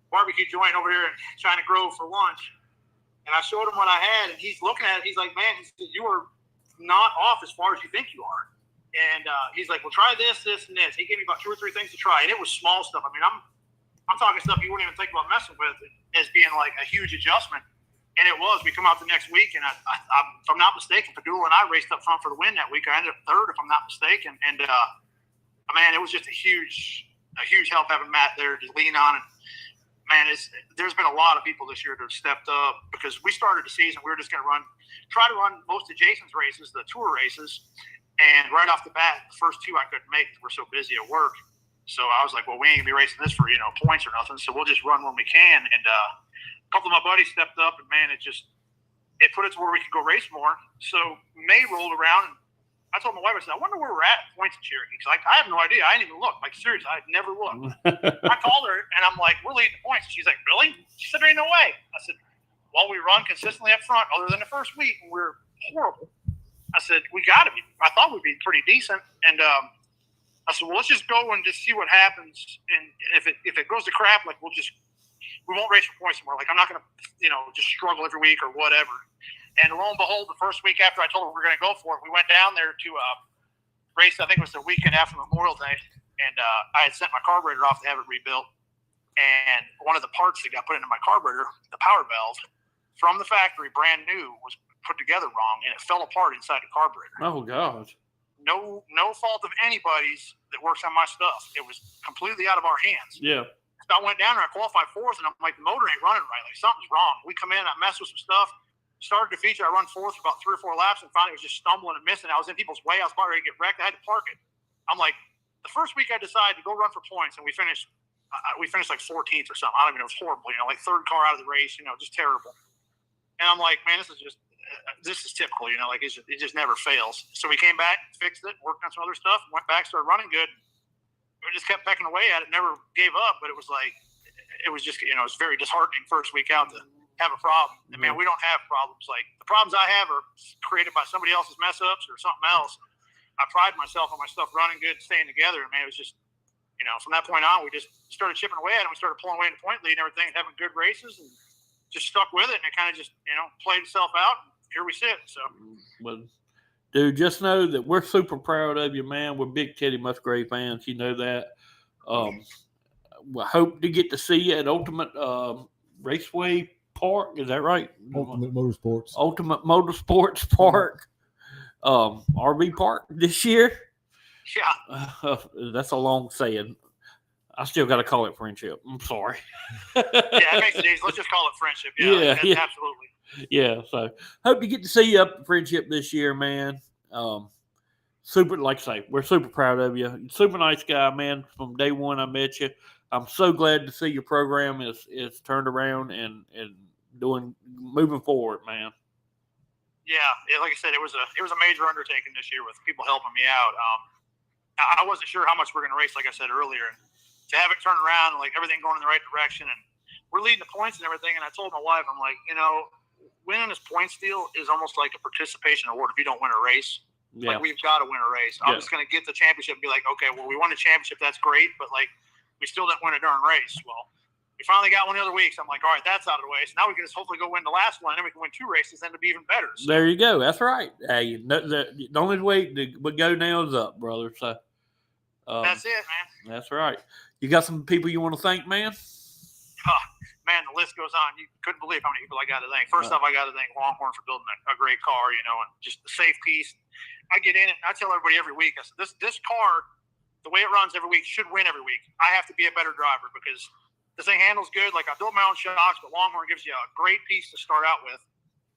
barbecue joint over there in China Grove for lunch. And I showed him what I had, and he's looking at it. He's like, man, he said, you are not off as far as you think you are. And he's like, well, try this, this, and this. He gave me about 2 or 3 things to try, and it was small stuff. I mean, I'm talking stuff you wouldn't even think about messing with as being like a huge adjustment. And it was. We come out the next week, and if I'm not mistaken, Padula and I raced up front for the win that week. I ended up third, if I'm not mistaken. And man, it was just a huge help having Matt there to lean on. And man, there's been a lot of people this year that have stepped up because we started the season. We were just going to try to run most of Jason's races, the tour races. And right off the bat, the first 2 I couldn't make. We're so busy at work. So I was like, well, we ain't going to be racing this for, points or nothing. So we'll just run when we can. And a couple of my buddies stepped up, and man, it put it to where we could go race more. So May rolled around, and I told my wife, I said, I wonder where we're at points in Cherokee. Because I have no idea. I didn't even look. Like, seriously, I'd never looked. I called her, and I'm like, we're leading the points. And she's like, really? She said, there ain't no way. I said, well, we run consistently up front other than the first week, and we're horrible. I said, we got to be. I thought we'd be pretty decent. And I said, well, let's just go and just see what happens. And if it goes to crap, like, we won't race for points anymore. Like, I'm not going to, just struggle every week or whatever. And lo and behold, the first week after I told her we were going to go for it, we went down there to race. I think it was the weekend after Memorial Day, and I had sent my carburetor off to have it rebuilt. And one of the parts that got put into my carburetor, the power valve, from the factory, brand new, was put together wrong, and it fell apart inside the carburetor. Oh God! No fault of anybody's that works on my stuff. It was completely out of our hands. Yeah. So I went down there, I qualified 4th, and I'm like, the motor ain't running right. Like something's wrong. We come in, I mess with some stuff. Started the feature, I run 4th for about 3 or 4 laps, and finally it was just stumbling and missing. I was in people's way. I was about ready to get wrecked. I had to park it. I'm like, the first week I decided to go run for points, and we finished like 14th or something. I don't even know. It was horrible. Like 3rd car out of the race. Just terrible. And I'm like, man, this is typical. Like it just never fails. So we came back, fixed it, worked on some other stuff, went back, started running good. We just kept pecking away at it. Never gave up, but it was like, it was just, it's very disheartening first week out to have a problem. And man, we don't have problems. Like the problems I have are created by somebody else's mess ups or something else. I pride myself on my stuff running good, staying together. And man, it was just, from that point on, we just started chipping away at it. We started pulling away in the point lead and everything, having good races, and just stuck with it. And it kind of just, played itself out. And here we sit. So, well, dude, just know that we're super proud of you, man. We're big Teddy Musgrave fans. You know that. We hope to get to see you at Ultimate Raceway Park. Is that right? Ultimate Motorsports Park. RV Park this year. Yeah. That's a long saying. I still got to call it friendship. I'm sorry. Yeah, it makes it easy. Let's just call it friendship. Yeah, absolutely. Yeah, so hope to get to see you up at Friendship this year, man. super, like I say, we're super proud of you. Super nice guy, man. From day one I met you. I'm so glad to see your program is turned around and moving forward, man. Yeah, like I said, it was a major undertaking this year with people helping me out. I wasn't sure how much we're going to race, like I said earlier. To have it turn around, like everything going in the right direction, and we're leading the points and everything. And I told my wife, I'm like, winning this points deal is almost like a participation award if you don't win a race. Yeah. Like, we've got to win a race. I'm just going to get the championship and be like, okay, well, we won the championship. That's great. But, like, we still didn't win a darn race. Well, we finally got one the other week. So I'm like, all right, that's out of the way. So now we can just hopefully go win the last one. And then we can win 2 races and it'll be even better. So. There you go. That's right. Hey, the only way to go now is up, brother. So that's it, man. That's right. You got some people you want to thank, man? Man, the list goes on. You couldn't believe how many people I got to thank. First off, I got to thank Longhorn for building a great car, and just the safe piece. I get in it, and I tell everybody every week, I said, this car, the way it runs every week, should win every week. I have to be a better driver because this thing handles good. Like, I built my own shocks, but Longhorn gives you a great piece to start out with,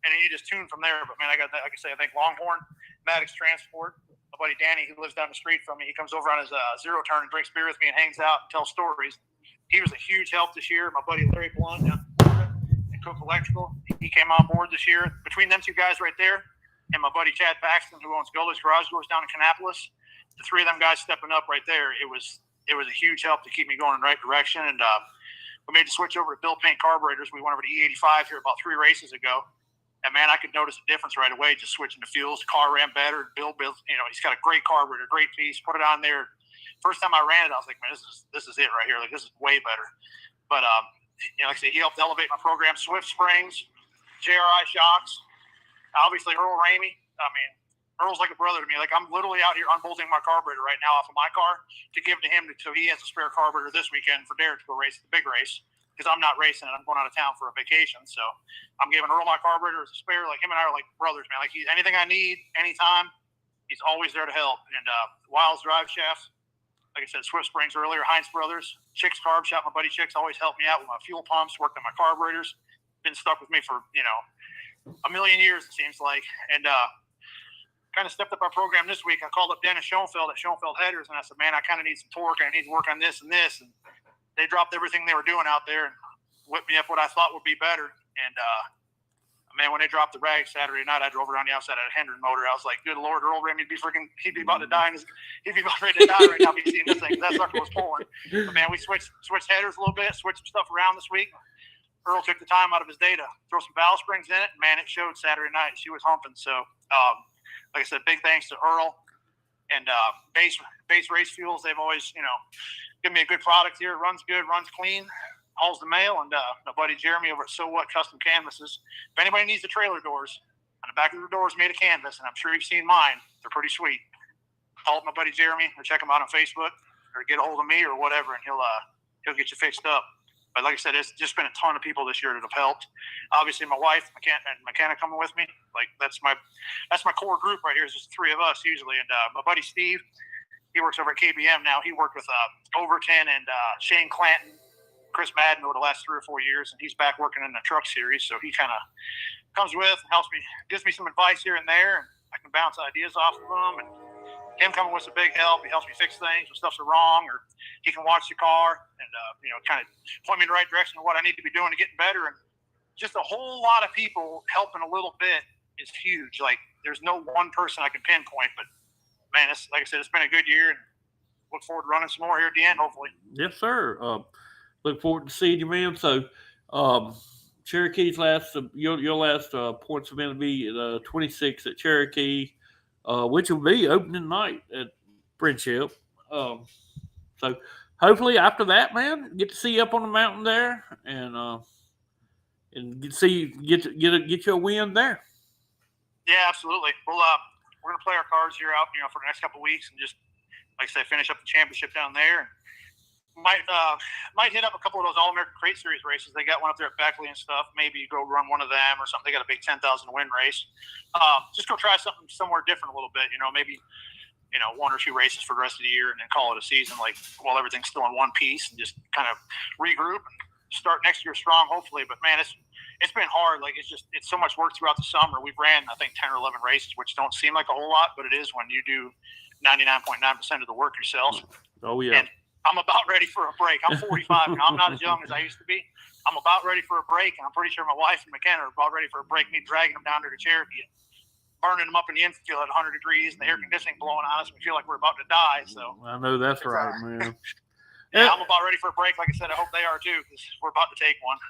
and then you just tune from there. But, man, I can say I thank Longhorn, Maddox Transport. My buddy Danny, who lives down the street from me, he comes over on his zero turn and drinks beer with me and hangs out and tells stories. He was a huge help this year. My buddy Larry Blunt down in Florida at Cook Electrical, he came on board this year. Between them 2 guys right there and my buddy Chad Paxton, who owns Gully's Garage Doors down in Kannapolis, the 3 of them guys stepping up right there, it was a huge help to keep me going in the right direction. And we made the switch over to Bill Paint Carburetors. We went over to E85 here about 3 races ago. And, man, I could notice a difference right away just switching the fuels. The car ran better. Bill, he's got a great carburetor, great piece. Put it on there. First time I ran it, I was like, man, this is it right here. Like, this is way better. But, like I said, he helped elevate my program. Swift Springs, JRI Shocks, obviously Earl Ramey. I mean, Earl's like a brother to me. Like, I'm literally out here unbolting my carburetor right now off of my car to give to him so he has a spare carburetor this weekend for Derek to go race the big race because I'm not racing and I'm going out of town for a vacation. So I'm giving Earl my carburetor as a spare. Like, him and I are like brothers, man. Like, anything I need, anytime, he's always there to help. And Wiles Drive Shafts, like I said, Swift Springs earlier, Heinz Brothers, Chick's Carb Shop. My buddy Chick's always helped me out with my fuel pumps, worked on my carburetors. Been stuck with me for, a million years, it seems like. And kind of stepped up our program this week. I called up Dennis Schoenfeld at Schoenfeld Headers, and I said, man, I kind of need some torque. I need to work on this and this. And they dropped everything they were doing out there and whipped me up what I thought would be better. And, man, when they dropped the rag Saturday night, I drove around the outside of a Hendren motor. I was like, good Lord, Earl Ramey, he'd be about to die. He'd be about ready to die right now if he's seeing this thing. That sucker was pulling. But, man, we switched headers a little bit, switched some stuff around this week. Earl took the time out of his day to throw some valve springs in it. Man, it showed Saturday night. She was humping. So, like I said, big thanks to Earl and Base Race Fuels. They've always, given me a good product here. It runs good, runs clean. Hauls the mail, and my buddy Jeremy over at So What Custom Canvases. If anybody needs the trailer doors, on the back of the doors made of canvas, and I'm sure you've seen mine. They're pretty sweet. Call up my buddy Jeremy or check him out on Facebook or get a hold of me or whatever, and he'll get you fixed up. But like I said, it's just been a ton of people this year that have helped. Obviously, my wife, McKenna coming with me. Like, that's my core group right here. Is just 3 of us usually, and my buddy Steve, he works over at KBM now. He worked with Overton and Shane Clanton, Chris Madden over the last 3 or 4 years, and he's back working in the truck series. So he kind of comes with and helps me, gives me some advice here and there, and I can bounce ideas off of him. And him coming with some big help. He helps me fix things when stuff's wrong, or he can watch the car and kind of point me in the right direction of what I need to be doing to get better. And just a whole lot of people helping a little bit is huge. Like, there's no one person I can pinpoint, but man, it's, like I said, it's been a good year, and look forward to running some more here at the end, hopefully. Yes, sir. Look forward to seeing you, man. So, Cherokee's your last points event will be the 26th at Cherokee, which will be opening night at Friendship. So, hopefully after that, man, get to see you up on the mountain there, and get you a win there. Yeah, absolutely. Well, we're gonna play our cards here out, for the next couple of weeks, and just, like I said, finish up the championship down there. Might hit up a couple of those All-American Crate Series races. They got one up there at Beckley and stuff. Maybe go run one of them or something. They got a big 10,000 win race. Just go try something somewhere different a little bit. Maybe 1 or 2 races for the rest of the year, and then call it a season. Like, while everything's still in one piece, and just kind of regroup and start next year strong, hopefully. But man, it's it's been hard. Like, it's so much work throughout the summer. We've ran, I think, 10 or 11 races, which don't seem like a whole lot, but it is when you do 99.9% of the work yourself. Oh, yeah. And I'm about ready for a break. I'm 45 now. I'm not as young as I used to be. I'm about ready for a break, and I'm pretty sure my wife and McKenna are about ready for a break. Me dragging them down to the Cherokee and burning them up in the infield at 100 degrees and the air conditioning blowing on us. We feel like we're about to die. So I know that's right, man. Yeah, I'm about ready for a break. Like I said, I hope they are too, because we're about to take one.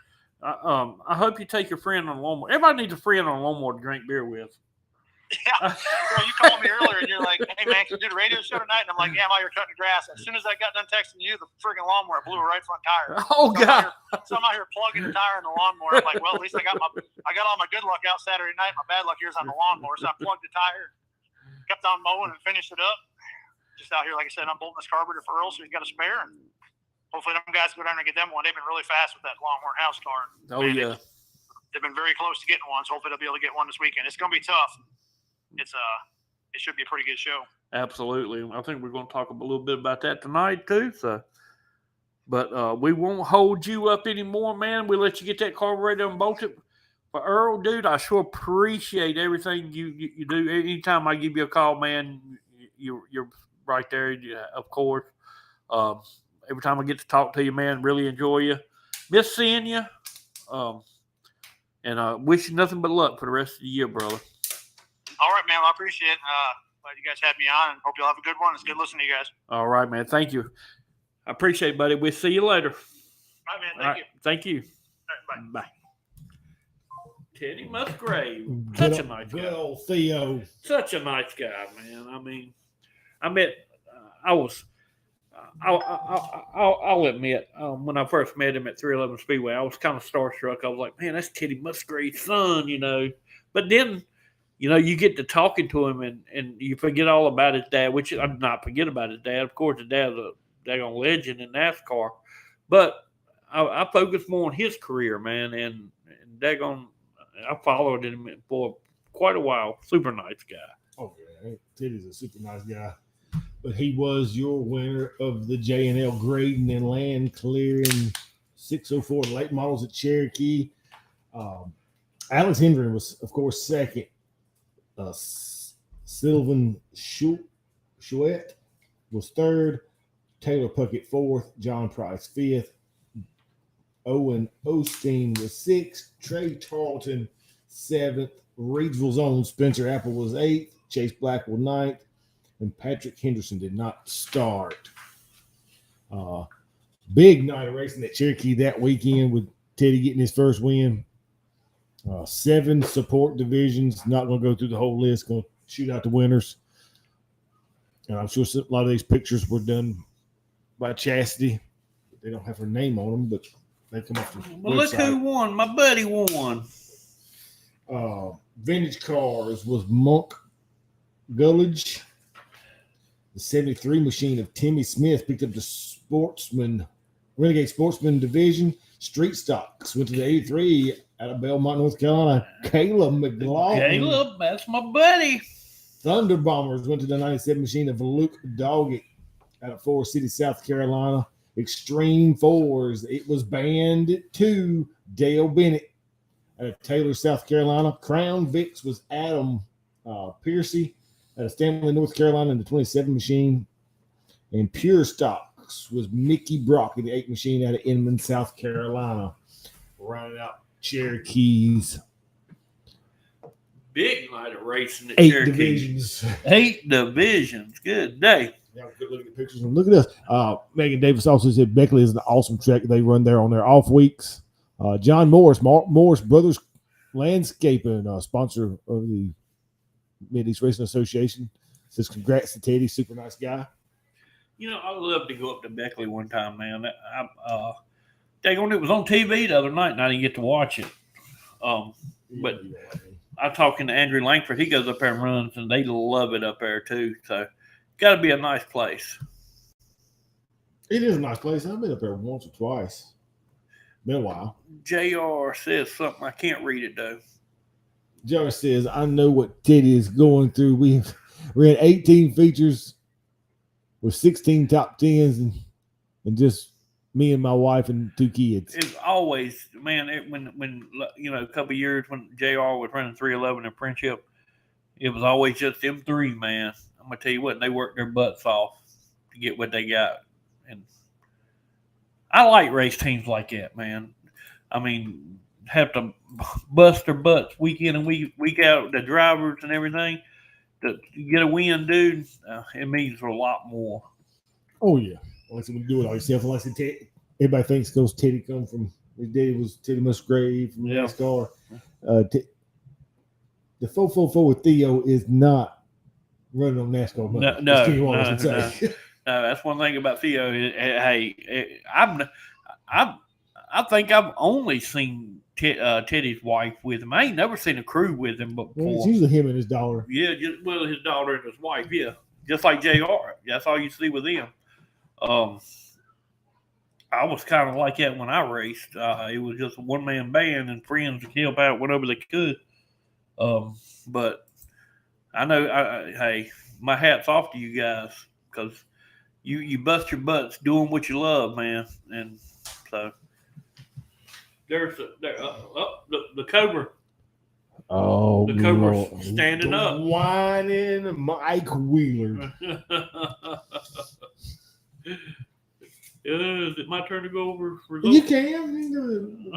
I hope you take your friend on a lawnmower. Everybody needs a friend on a lawnmower to drink beer with. Yeah. Well, you called me earlier and you're like, "Hey man, can you do the radio show tonight?" And I'm like, "Yeah, I'm out here cutting the grass." As soon as I got done texting you, the friggin' lawnmower blew a right front tire. Oh God! So I'm out here plugging the tire in the lawnmower. I'm like, well, at least I got all my good luck out Saturday night. My bad luck here's on the lawnmower. So I plugged the tire, kept on mowing, and finished it up. Just out here, like I said, I'm bolting this carburetor for Earl, so he's got a spare. And hopefully, them guys go down and get them one. They've been really fast with that Longhorn house car. Oh yeah. They've been very close to getting one. So hopefully, they'll be able to get one this weekend. It's gonna be tough. It should be a pretty good show. Absolutely. I think we're going to talk a little bit about that tonight too. So, but we won't hold you up anymore, man. We'll let you get that carburetor and bolt it. For Earl, dude, I sure appreciate everything you do. Anytime I give you a call, man, you're right there. Of course. Every time I get to talk to you, man, really enjoy you. Miss seeing you. And wish you nothing but luck for the rest of the year, brother. All right, man. Well, I appreciate it. Glad you guys had me on, and hope you'll have a good one. It's good listening to you guys. All right, man. Thank you. I appreciate it, buddy. We'll see you later. All right, man. Thank you. Thank you. All right, bye. Teddy Musgrave. Such a nice guy. Good old Theo. Such a nice guy, man. I mean, I'll admit, when I first met him at 311 Speedway, I was kind of starstruck. I was like, man, that's Teddy Musgrave's son, you know. But then, you know, you get to talking to him and you forget all about his dad, which I'm not forget about his dad. Of course, his dad's a daggone legend in NASCAR. But I focus more on his career, man. And daggone, I followed him for quite a while. Super nice guy. Oh, yeah. Teddy's a super nice guy. But he was your winner of the J&L grading and land clearing 604 late models at Cherokee. Alex Hendren was, of course, second. Sylvan Chouette was third. Taylor Puckett fourth. John Price fifth. Owen Osteen was sixth. Trey Tarleton seventh. Reidsville's own Spencer Apple was eighth. Chase Blackwell ninth. And Patrick Henderson did not start. Big night of racing at Cherokee that weekend with Teddy getting his first win. 7 support divisions. Not going to go through the whole list. Going to shoot out the winners. And I'm sure a lot of these pictures were done by Chastity. They don't have her name on them, but they come off the Well, look who won. My buddy won. Vintage cars was Monk Gullidge. The 73 machine of Timmy Smith picked up the Renegade Sportsman division. Street stocks went to the 83 out of Belmont, North Carolina. Caleb McLaughlin. Caleb, that's my buddy. Thunder Bombers went to the 97 machine of Luke Doggett out of Forest City, South Carolina. Extreme Fours, it was Bandit 2, Dale Bennett out of Taylor, South Carolina. Crown Vics was Adam Piercy out of Stanley, North Carolina in the 27 machine. And Pure Stocks was Mickey Brock in the 8 machine out of Inman, South Carolina. Rounding out Cherokees. Big night of racing at 8 Cherokee. divisions. 8 divisions. Good day. Yeah, good look at the pictures. And look at this. Megan Davis also said Beckley is an awesome track they run there on their off weeks. John Morris, Morris Brothers Landscaping, sponsor of the Mid-East Racing Association, says congrats to Teddy, super nice guy. You know, I love to go up to Beckley one time, man. It was on TV the other night, and I didn't get to watch it. But I'm talking to Andrew Langford. He goes up there and runs, and they love it up there too. So, got to be a nice place. It is a nice place. I've been up there once or twice. Been a while. JR says something. I can't read it though. JR says, I know what Teddy is going through. We ran 18 features with 16 top 10s and just Me and my wife and 2 kids. It's always, man, when a couple of years when JR was running 311 in Friendship, it was always just them 3, man. I'm going to tell you what, they worked their butts off to get what they got. And I like race teams like that, man. I mean, have to bust their butts week in and week out, the drivers and everything. To get a win, dude, it means a lot more. Oh, yeah. Unless you do it all yourself, unless everybody thinks those Tate come from his daddy was Tate Musgrave from Racecar. The 444 with Theo is not running on NASCAR money. No, that's one thing about Theo. Hey, I think I've only seen Teddy's wife with him. I ain't never seen a crew with him before. Well, it's usually him and his daughter. Yeah, his daughter and his wife. Yeah, just like JR. That's all you see with them. I was kind of like that when I raced. It was just a one-man band and friends to help out whenever they could. But I know, hey, my hat's off to you guys because you bust your butts doing what you love, man. And so there's the Cobra. Oh, the Cobra's standing up, whining Mike Wheeler. Is it my turn to go over results? You can.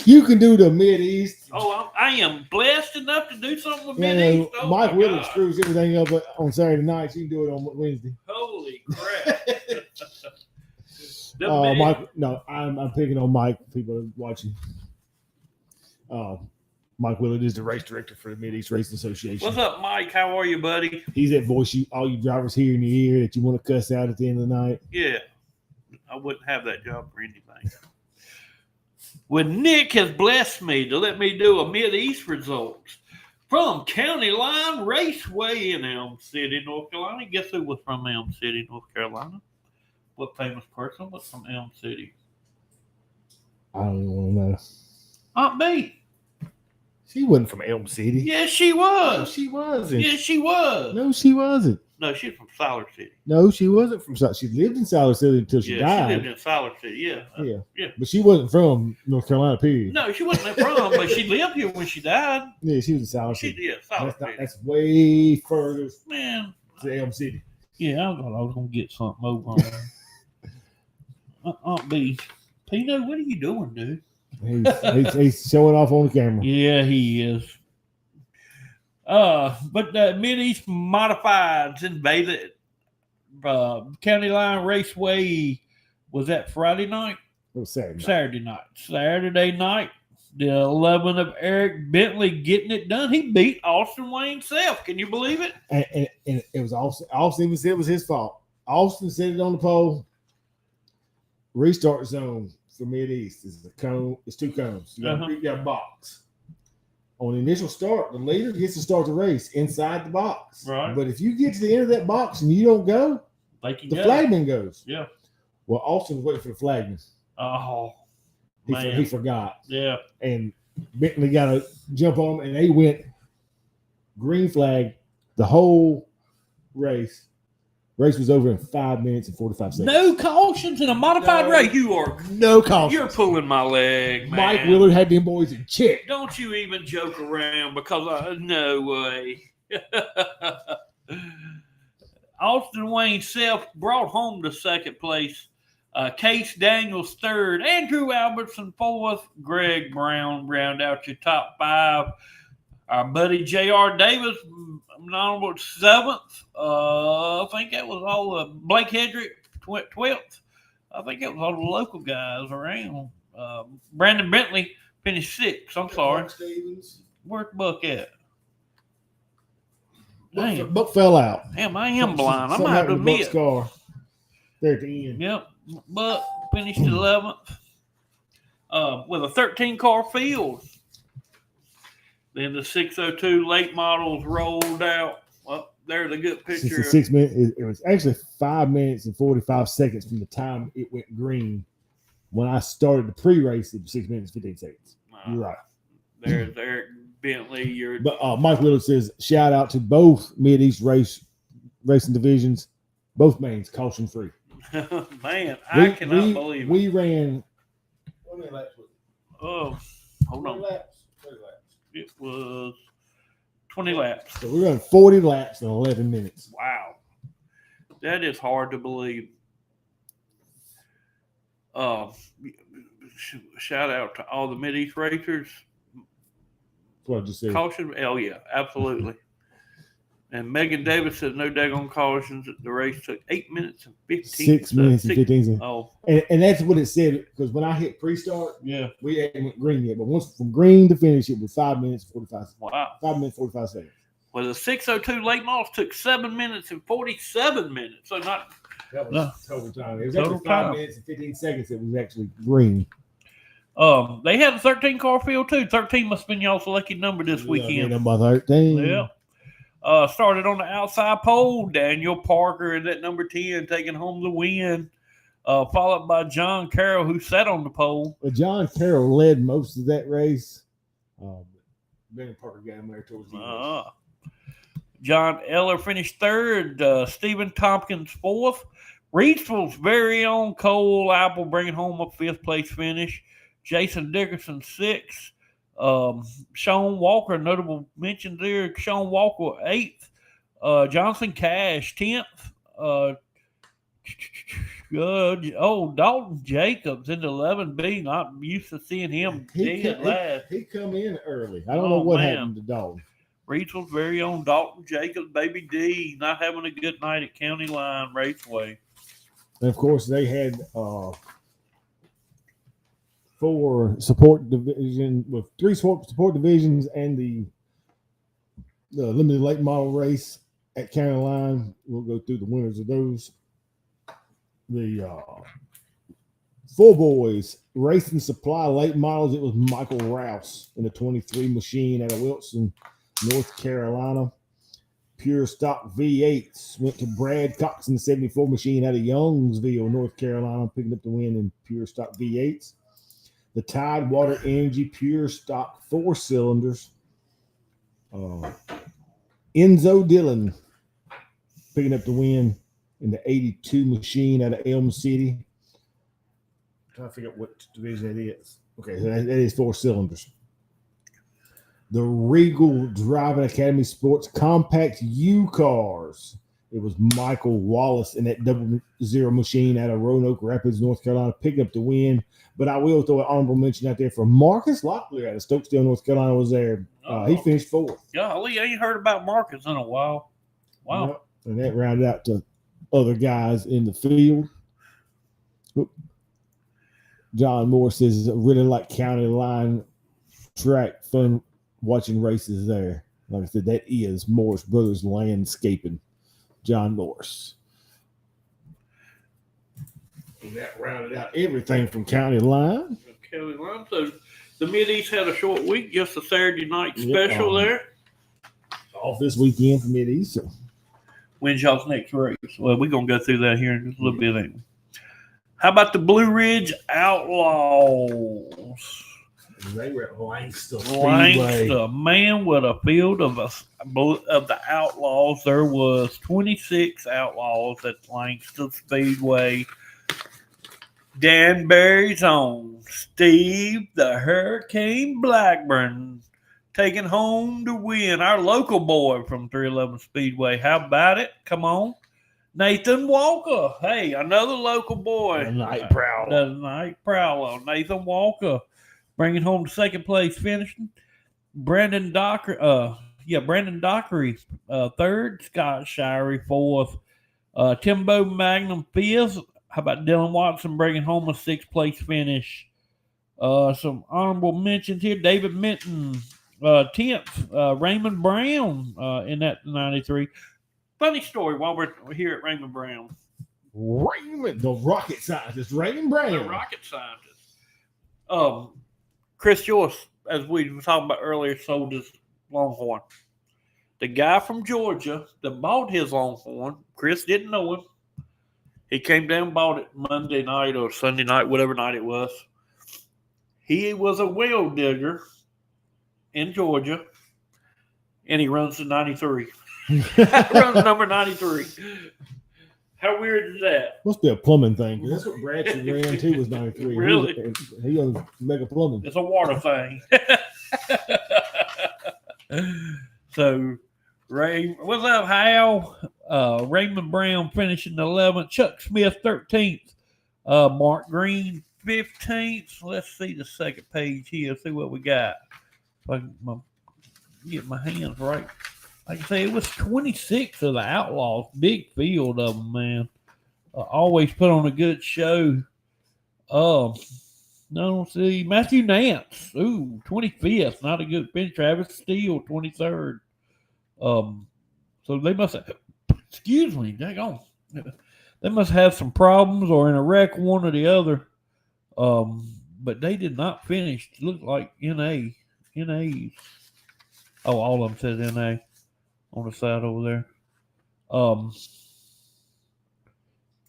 You can do the Mid-East. Oh, I am blessed enough to do something with Mid-East. Oh, Mike Wheeler screws everything up on Saturday nights. You can do it on Wednesday. Holy crap. Mike, no, I'm picking on Mike. People are watching. Mike Willard is the race director for the Mid-East Racing Association. What's up, Mike? How are you, buddy? He's that voice all you drivers hear in your ear that you want to cuss out at the end of the night. Yeah. I wouldn't have that job for anything. Well, Nick has blessed me to let me do a Mid-East results from County Line Raceway in Elm City, North Carolina. Guess who was from Elm City, North Carolina? What famous person was from Elm City? I don't even want to know. Aunt B. She wasn't from Elm City. Yes, she was. No, she wasn't. Yes, she was. No, she wasn't. No, she's from Siler City. No, she wasn't from Siler. She lived in Siler City until she died. She lived in Siler City, yeah. Yeah. But she wasn't from North Carolina, period. No, she wasn't from, but she lived here when she died. Yeah, she was in Siler City. Siler City. That's way further to Elm City. Yeah, I thought I was going to get something over on her. Aunt B. Pino, what are you doing, dude? He's showing off on the camera. Yeah, he is. But the Mid-East Modifieds invaded County Line Raceway. Was that Friday night? It was Saturday night. Saturday night, the 11 of Eric Bentley getting it done. He beat Austin Wayne Self. Can you believe it? And it was Austin even said it was his fault. Austin said it on the pole. Restart zone for Mid-East is it's 2 cones. You got a box. On the initial start, the leader gets to start the race inside the box. Right. But if you get to the end of that box and you don't go, the flagman goes. Yeah. Well, Austin was waiting for the flagman. Oh, he forgot. Yeah. And Bentley got to jump on him, and they went green flag the whole race. Race was over in 5 minutes and 45 seconds. No cautions in a modified race. You are no cautions. You're pulling my leg, man. Mike Willard had them boys in check. Don't you even joke around because no way. Austin Wayne Self brought home the second place. Case Daniels third. Andrew Albertson fourth. Greg Brown round out your top 5. Our buddy J.R. Davis, number 7th. I think that was all Blake Hedrick, 12th. I think it was all the local guys around. Brandon Bentley finished 6th. I'm sorry. Where's Buck at? Buck fell out. Damn, I am blind. I'm going to have to admit. Car there at the end. Yep. Buck finished 11th with a 13-car field. Then the 602 late models rolled out. Well, there's a good picture. 6 minutes. It was actually 5 minutes and 45 seconds from the time it went green. When I started the pre-race, it was 6 minutes, 15 seconds. You're right. There's Eric Bentley. But Mike Willard says, shout out to both Mid-East racing divisions. Both mains caution free. Man, I cannot believe it. We ran. How many laps was it? Oh, hold on. 20 laps. It was 20 laps. So we ran 40 laps in 11 minutes. Wow. That is hard to believe. Shout out to all the Mid-East racers. That's what I just said. Caution. Oh, yeah, absolutely. And Megan Davis said no daggone cautions. The race took 8 minutes and 15 6 minutes and 15 seconds. Oh. And that's what it said, because when I hit pre-start, yeah, we hadn't went green yet. But once from green to finish, it was 5 minutes 45 seconds. Wow. 5 minutes 45 seconds. Well, the 602 late models took 7 minutes and 47 minutes. So not that was total time. It was total actually 5 time. minutes and 15 seconds. It was actually green. They had a 13 car field too. 13 must have been y'all's lucky number this weekend. Number 13. Yeah. Started on the outside pole. Daniel Parker and that number 10 taking home the win. Followed by John Carroll, who sat on the pole. Well, John Carroll led most of that race. Daniel Parker got him there towards the end. John Eller finished third. Stephen Tompkins fourth. Reidsville's very own Cole Apple bringing home a fifth place finish. Jason Dickerson sixth. Sean Walker, notable mention there. Sean Walker 8th. Johnson Cash 10th. Dalton Jacobs in the 11B. Not used to seeing him dead last. He come in early. I don't know what happened to Dalton. Reidsville's very own Dalton Jacobs, Baby D, not having a good night at County Line Raceway. And of course, they had 4 support division with 3 support divisions and the limited late model race at County Line. We'll go through the winners of those. The Full Boys Racing Supply late models. It was Michael Rouse in the 23 machine out of Wilson, North Carolina. Pure Stock V8s went to Brad Cox in the 74 machine out of Youngsville, North Carolina, picking up the win in Pure Stock V8s. The Tidewater Energy Pure Stock 4 cylinders. Enzo Dillon picking up the win in the 82 machine out of Elm City. I'm trying to figure out what division that is. Okay, so that is 4 cylinders. The Regal Driving Academy Sports Compact U Cars. It was Michael Wallace in that 00 machine out of Roanoke Rapids, North Carolina, picking up the win. But I will throw an honorable mention out there for Marcus Locklear out of Stokesdale, North Carolina, was there. He finished 4th. Golly, I ain't heard about Marcus in a while. Wow. Yep. And that rounded out to other guys in the field. John Moore says, really like County Line track, fun watching races there. Like I said, that is Morris Brothers Landscaping. John Morris. And that rounded out everything from County Line. County Line. So the Mid-East had a short week, just a Saturday night special there. Off this weekend for Mid-East. So. When's y'all's next race? Well, we're going to go through that here in just a little bit. Anyway. How about the Blue Ridge Outlaws? They were at Lancaster. Man, what a field of the Outlaws. There was 26 Outlaws at Lancaster Speedway. Danbury's own Steve the Hurricane Blackburn taking home the win. Our local boy from 311 Speedway. How about it? Come on. Nathan Walker. Hey, another local boy. The Night Prowler. Nathan Walker bringing home the second place finishing. Brandon Dockery, third. Scott Shirey, fourth. Timbo Magnum, fifth. How about Dylan Watson bringing home a sixth place finish? Some honorable mentions here. David Minton, 10th. Raymond Brown in that 93. Funny story while we're here at Raymond Brown. The rocket scientist, Raymond Brown. The rocket scientist. Chris Joyce, as we were talking about earlier, sold his Longhorn. The guy from Georgia that bought his Longhorn, Chris didn't know him. He came down and bought it Monday night or Sunday night, whatever night it was. He was a well digger in Georgia, and he runs the 93. Runs number 93. How weird is that? Must be a plumbing thing. 'Cause that's what Bradshaw ran too. Was 93. Really? He was mega plumbing. It's a water thing. So, what's up, Hal? Raymond Brown finishing 11th. Chuck Smith 13th. Mark Green 15th. Let's see the second page here. See what we got. If I can get my hands right. Like I say, it was 26 of the Outlaws. Big field of them, man. Always put on a good show. No, see, Matthew Nance. Ooh, 25th. Not a good finish. Travis Steele, 23rd. So they must have, excuse me, dang on. They must have some problems or in a wreck, one or the other. But they did not finish. Looked like NA. NA's. Oh, all of them says NA on the side over there.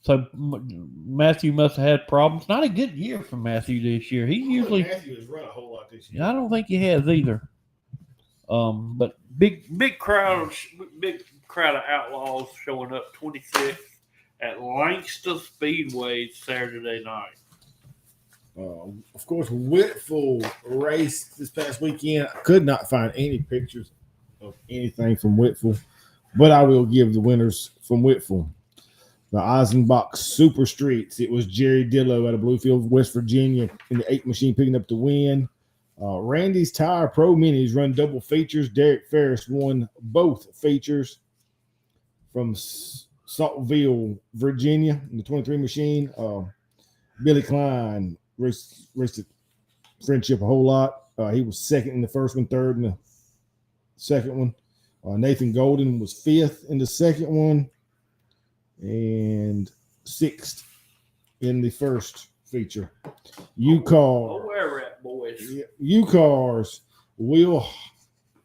So Matthew must have had problems. Not a good year for Matthew this year. He usually Matthew has run a whole lot this year. I don't think he has either. But big crowd of Outlaws showing up 26th at Langston Speedway Saturday night. Of course, Whitful raced this past weekend. I could not find any pictures of anything from Whitful, but I will give the winners from Whitful. The Eisenbach Super Streets. It was Jerry Dillow out of Bluefield, West Virginia, in the 8 machine picking up the win. Randy's Tire Pro Minis run double features. Derek Ferris won both features from Saltville, Virginia, in the 23 machine. Billy Klein raced the Friendship a whole lot. He was second in the first one, third in the second one. Nathan Golden was fifth in the second one and sixth in the first feature. UCAR's Will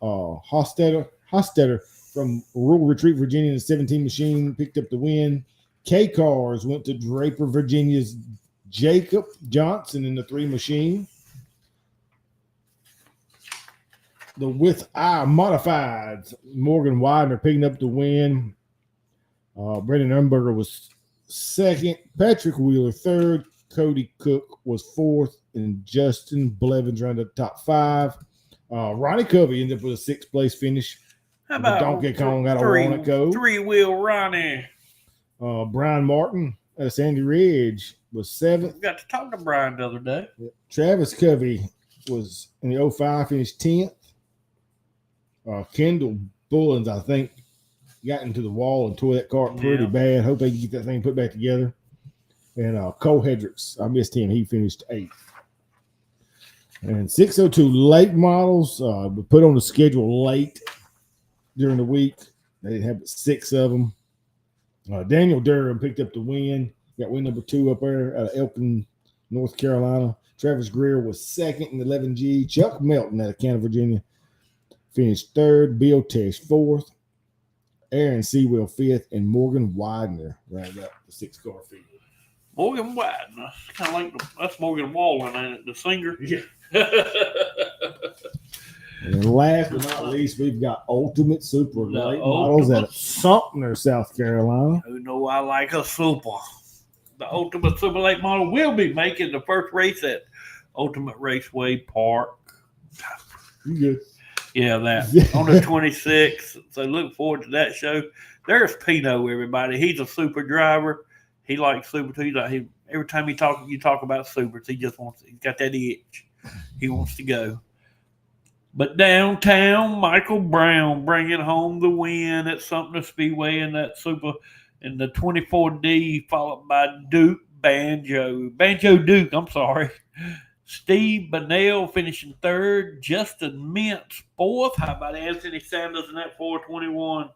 Hostetter from Rural Retreat, Virginia, in the 17 machine picked up the win. K-Cars went to Draper, Virginia's Jacob Johnson in the 3 machine. The With I Modifieds, Morgan Widener picking up the win. Brendan Umberger was second. Patrick Wheeler third. Cody Cook was fourth. And Justin Blevins rounded the top 5. Ronnie Covey ended up with a 6th place finish. How about Donkey Kong out of Roanoke? 3-wheel Ronnie. Brian Martin out of Sandy Ridge was 7th. We got to talk to Brian the other day. Travis Covey was in the 05, finished 10th. Kendall Bullins, I think, got into the wall and tore that cart pretty bad. Hope they can get that thing put back together. And Cole Hendricks, I missed him. He finished 8th. And 602 late models were put on the schedule late during the week. They had 6 of them. Daniel Durham picked up the win. Got win number 2 up there out of Elkin, North Carolina. Travis Greer was second in the 11G. Chuck Melton out of Canada, Virginia, finished 3rd. Bill Tesh 4th. Aaron Sewell 5th. And Morgan Widener rounded up the 6-car field. Morgan Widener. Kind of like that's Morgan Wallen, ain't it? The singer. Yeah. And last but not least, we've got Ultimate Super late models out of Sumter, South Carolina. You know I like a super. The Ultimate Super late model will be making the first race at Ultimate Raceway Park. You good? Yeah, that on the 26th. So look forward to that show. There's Pino, everybody. He's a super driver. He likes super too. Every time you talk about supers, he's got that itch. He wants to go. But downtown, Michael Brown bringing home the win at Sumter Speedway in that super in the 24D, followed by Banjo Duke. I'm sorry. Steve Bonnell finishing 3rd. Justin Mintz 4th. How about Anthony Sanders in that 421?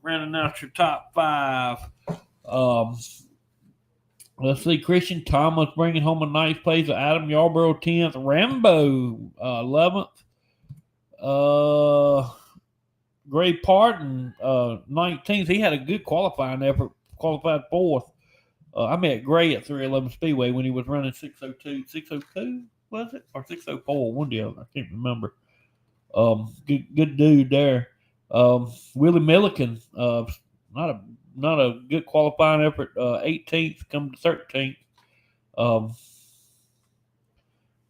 Rounding out your top 5. Let's see. Christian Thomas bringing home a nice place. Adam Yarborough 10th. Rambo 11th. Gray Parton 19th. He had a good qualifying effort. Qualified 4th. I met Gray at 311 Speedway when he was running 602 was it, or 604? One or the other. I can't remember. Good dude there. Willie Milliken, not a not a good qualifying effort. 18th come to 13th.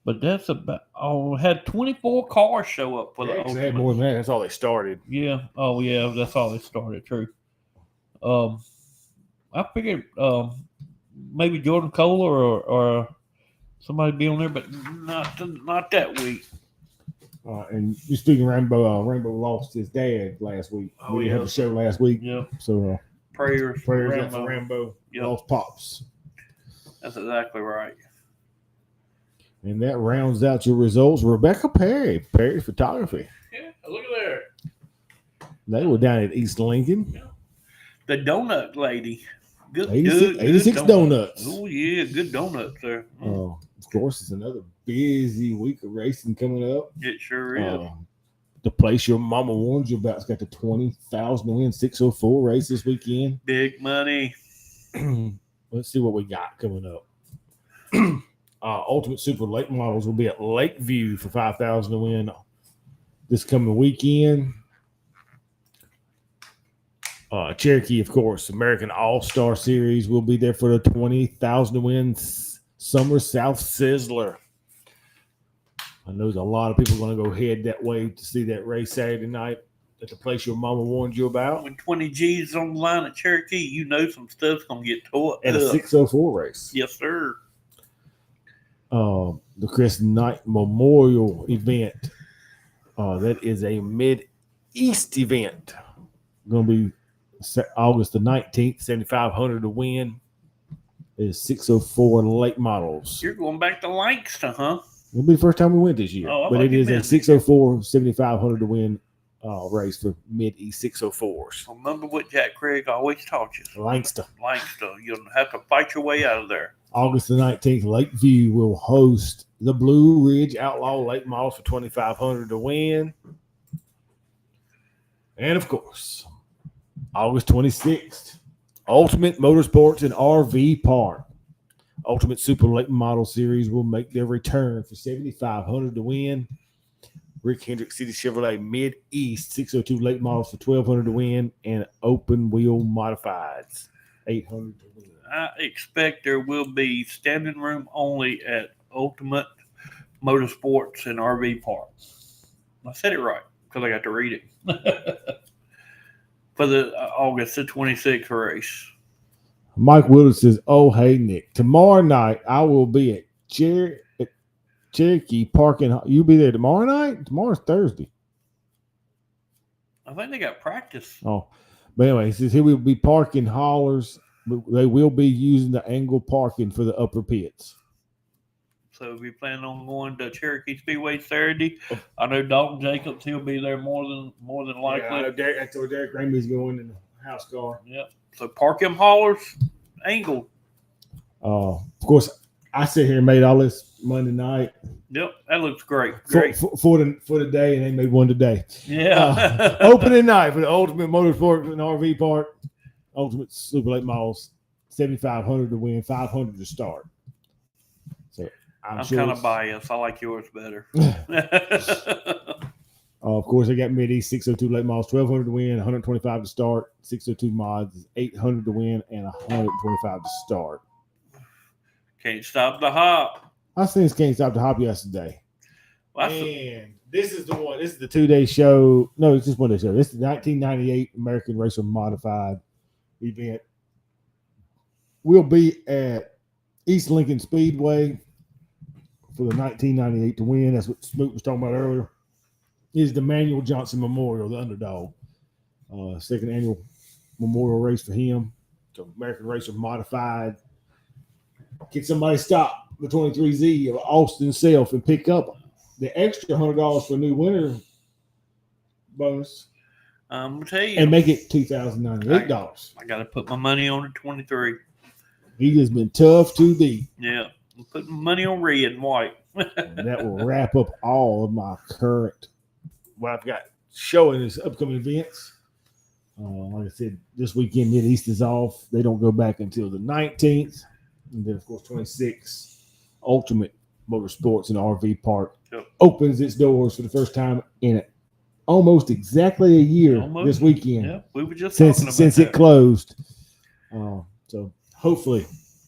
But that's about. Had 24 cars show up for the They ultimate. had more than that. That's all they started. Yeah. Oh yeah. That's all they started. True. I figured maybe Jordan Kohler or somebody be on there, but not that week. And you speaking of Rainbow, Rainbow lost his dad last week. Oh, We yeah. had the show last week. Yep. So Prayers prayers for out for Rambo. Yep. Lost pops. That's exactly right. And that rounds out your results. Rebecca Perry Photography. Yeah, look at there. They were down at East Lincoln. Yeah. The donut lady. Good, 86 good donuts. Oh yeah, good donuts there. Of course, it's another busy week of racing coming up. It sure is. The place your mama warned you about has got the 20,000 to win 604 race this weekend. Big money. Let's see what we got coming up. Ultimate Super Late Models will be at Lakeview for 5,000 to win this coming weekend. Cherokee, of course, American All-Star Series will be there for the 20,000 to win Summer South Sizzler. I know there's a lot of people going to go head that way to see that race Saturday night at the place your mama warned you about. When 20 G's is on the line at Cherokee, you know some stuff's going to get tore At up. a 604 race. Yes, sir. The Chris Knight Memorial event. That is a Mid-East event. Going to be August the 19th, 7,500 to win. It is 604 late models. You're going back to Langston, huh? It'll be the first time we went this year. Oh, but it is a 604, 7,500 to win race for Mid-East 604s. Remember what Jack Craig always taught you. Langston. You'll have to fight your way out of there. August the 19th, Lakeview will host the Blue Ridge Outlaw Late Models for 2,500 to win. And, of course, August 26th, Ultimate Motorsports and RV Park. Ultimate Super Late Model Series will make their return for 7,500 to win. Rick Hendrick City Chevrolet Mid-East 602 Late Models for 1,200 to win, and Open Wheel Modifieds 800 to win. I expect there will be standing room only at Ultimate Motorsports and RV Park. I said it right because I got to read it. For the August the 26th race. Mike Willis says, "Oh, hey, Nick. Tomorrow night, I will be at Cherokee Parking. You'll be there tomorrow night? Tomorrow's Thursday. I think they got practice. Oh, but anyway, he says he will be parking haulers, but they will be using the angle parking for the upper pits. So if you plan on going to Cherokee Speedway Saturday, I know Dalton Jacobs, he'll be there more than likely. Yeah, I told Derek Ramey's going in the house car. Yep. So park them haulers, angle. Of course, I sit here and made all this Monday night. Yep, that looks great. For the day, and they made one today. Yeah. Opening night for the Ultimate Motorsport and RV Park. Ultimate Super Late Models, 7,500 to win, 500 to start. So I'm sure kind of biased. I like yours better. Of course, they got Mid-East 602 Late Models, 1,200 to win, 125 to start. 602 Mods is 800 to win and 125 to start. Can't stop the hop. I seen Can't Stop the Hop yesterday. Well, and this is the one. This is the 2-day show. No, it's just 1-day show. This is the 1998 American Racer Modified event. We'll be at East Lincoln Speedway for the 1998 to win. That's what Smoot was talking about earlier. Is the Manuel Johnson Memorial, the underdog. Second annual memorial race for him. So American Racer Modified. Can somebody stop the 23Z of Austin Self and pick up the extra $100 for a new winner bonus? I'm going to tell you. And make it $2,098. I got to put my money on the 23. He has been tough to beat. Yeah. I'm putting money on red and white. And that will wrap up all of my current, what I've got showing is upcoming events. Like I said, this weekend, Mid-East is off. They don't go back until the 19th. And then, of course, 26th, Ultimate Motorsports and RV Park opens its doors for the first time in almost exactly a year this weekend. Yeah, we were just since it closed. So hopefully,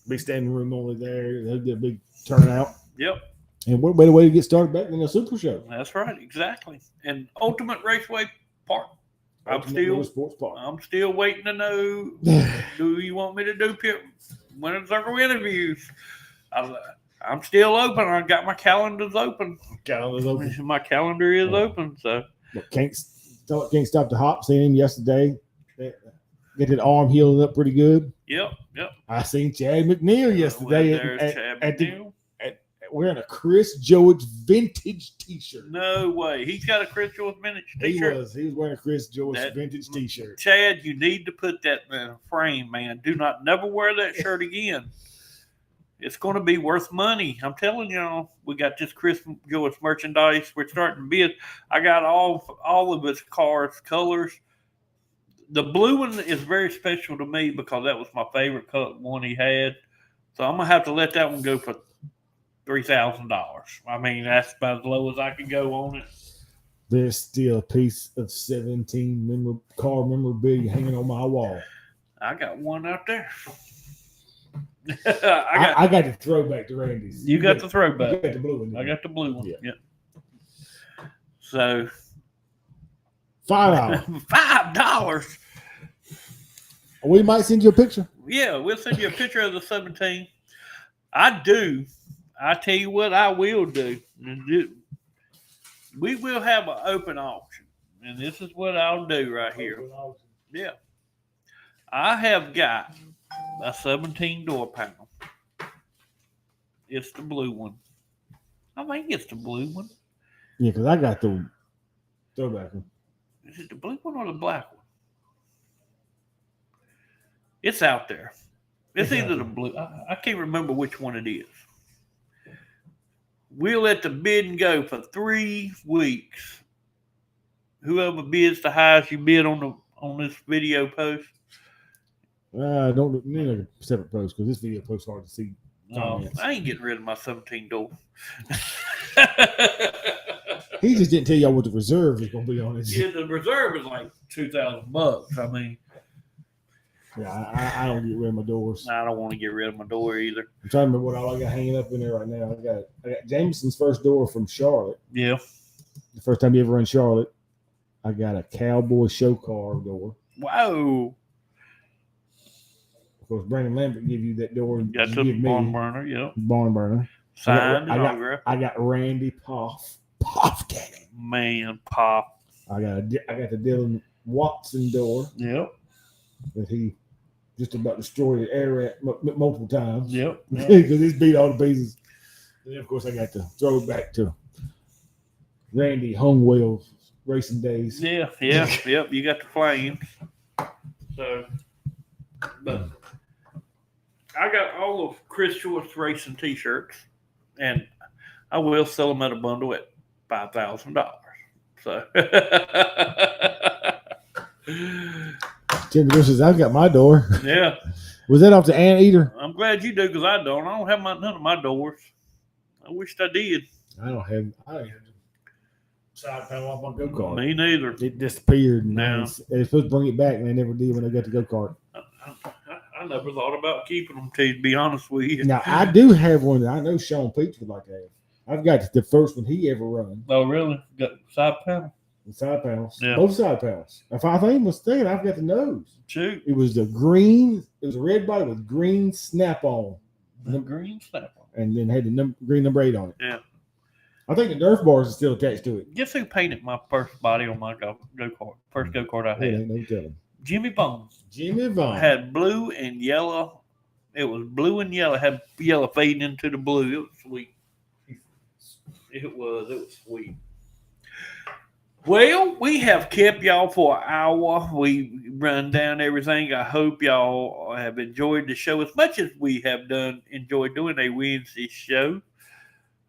big standing room only there. There'll be a big turnout. Yep. And what better way to get started back than a super show? That's right, exactly. And Ultimate Raceway Park. Sports Park. I'm still waiting to know. Do you want me to do winner circle interviews? I'm still open. I got my calendars open. My calendar is open. So but can't stop the hop. Seen him yesterday. Get that arm healing up pretty good. Yep. I seen Chad McNeil yesterday wearing a Chris George vintage T-shirt. No way. He's got a Chris George vintage T-shirt. He was wearing a Chris George vintage T-shirt. Chad, you need to put that in a frame, man. Do not never wear that shirt again. It's going to be worth money. I'm telling y'all, we got this Chris George merchandise. We're starting to bid. I got all of his cars, colors. The blue one is very special to me because that was my favorite one he had. So I'm going to have to let that one go for $3,000. I mean, that's about as low as I can go on it. There's still a piece of 17 car memorabilia hanging on my wall. I got one out there. I got the throwback to Randy's. You got the throwback. You got the blue one. I got the blue one. Yeah. So $5. $5. We might send you a picture. Yeah, we'll send you a picture of the 17. I tell you what I will do. We will have an open auction. And this is what I'll do right here. Yeah. I have got a 17 door panel. It's the blue one. I think it's the blue one. Yeah, because I got the throwback one. Is it the blue one or the black one? It's out there. It's either the blue. I can't remember which one it is. We'll let the bidding go for 3 weeks. Whoever bids the highest, you bid on this video post. Don't need a separate post because this video post hard to see. No, I ain't getting rid of my 17 door. He just didn't tell y'all what the reserve is going to be on it. Yeah, the reserve is like $2,000. I mean, yeah, I don't get rid of my doors. I don't want to get rid of my door either. I'm trying to remember what all I got hanging up in there right now. I got Jameson's first door from Charlotte. Yeah, the first time you ever run Charlotte. I got a Cowboy show car door. Wow. Of course, Brandon Lambert give you that door. Got the barn burner, yeah. Barn burner. Signed I got Randy Poff Daddy. Man, Pop. I got the Dylan Watson door. Yep. That he just about destroyed the air at multiple times. Yep. Because he's beat all the pieces. And then, of course, I got to throw it back to Randy Homewell's racing days. Yeah. Yep. You got the flames. So, but I got all of Chris George racing T-shirts, and I will sell them at a bundle at $5,000. So, Tim says, I've got my door. Yeah. Was that off the Anteater? I'm glad you do because I don't. I don't have none of my doors. I wished I did. I don't have the side panel off my go-kart. Me neither. It disappeared. No. They're supposed to bring it back, and they never did when they got the go-kart. I never thought about keeping them, to be honest with you. Now, I do have one that I know Sean Peach would like to have. I've got the first one he ever run. Oh, really? Got side panel? The side panels. Yeah. Both side panels. If I think was thinking, I've got the nose. Shoot. It was the green. It was a red body with green snap-on. The green snap-on. And then had the green number 8 on it. Yeah. I think the Nerf bars are still attached to it. Guess who painted my first body on my go-kart? First go-kart I had. Ain't no telling. Jimmy Bones. Jimmy Bones. Had blue and yellow. It was blue and yellow. Had yellow fading into the blue. It was sweet. It was sweet. Well, we have kept y'all for an hour. We run down everything. I hope y'all have enjoyed the show as much as we have enjoyed doing a Wednesday show.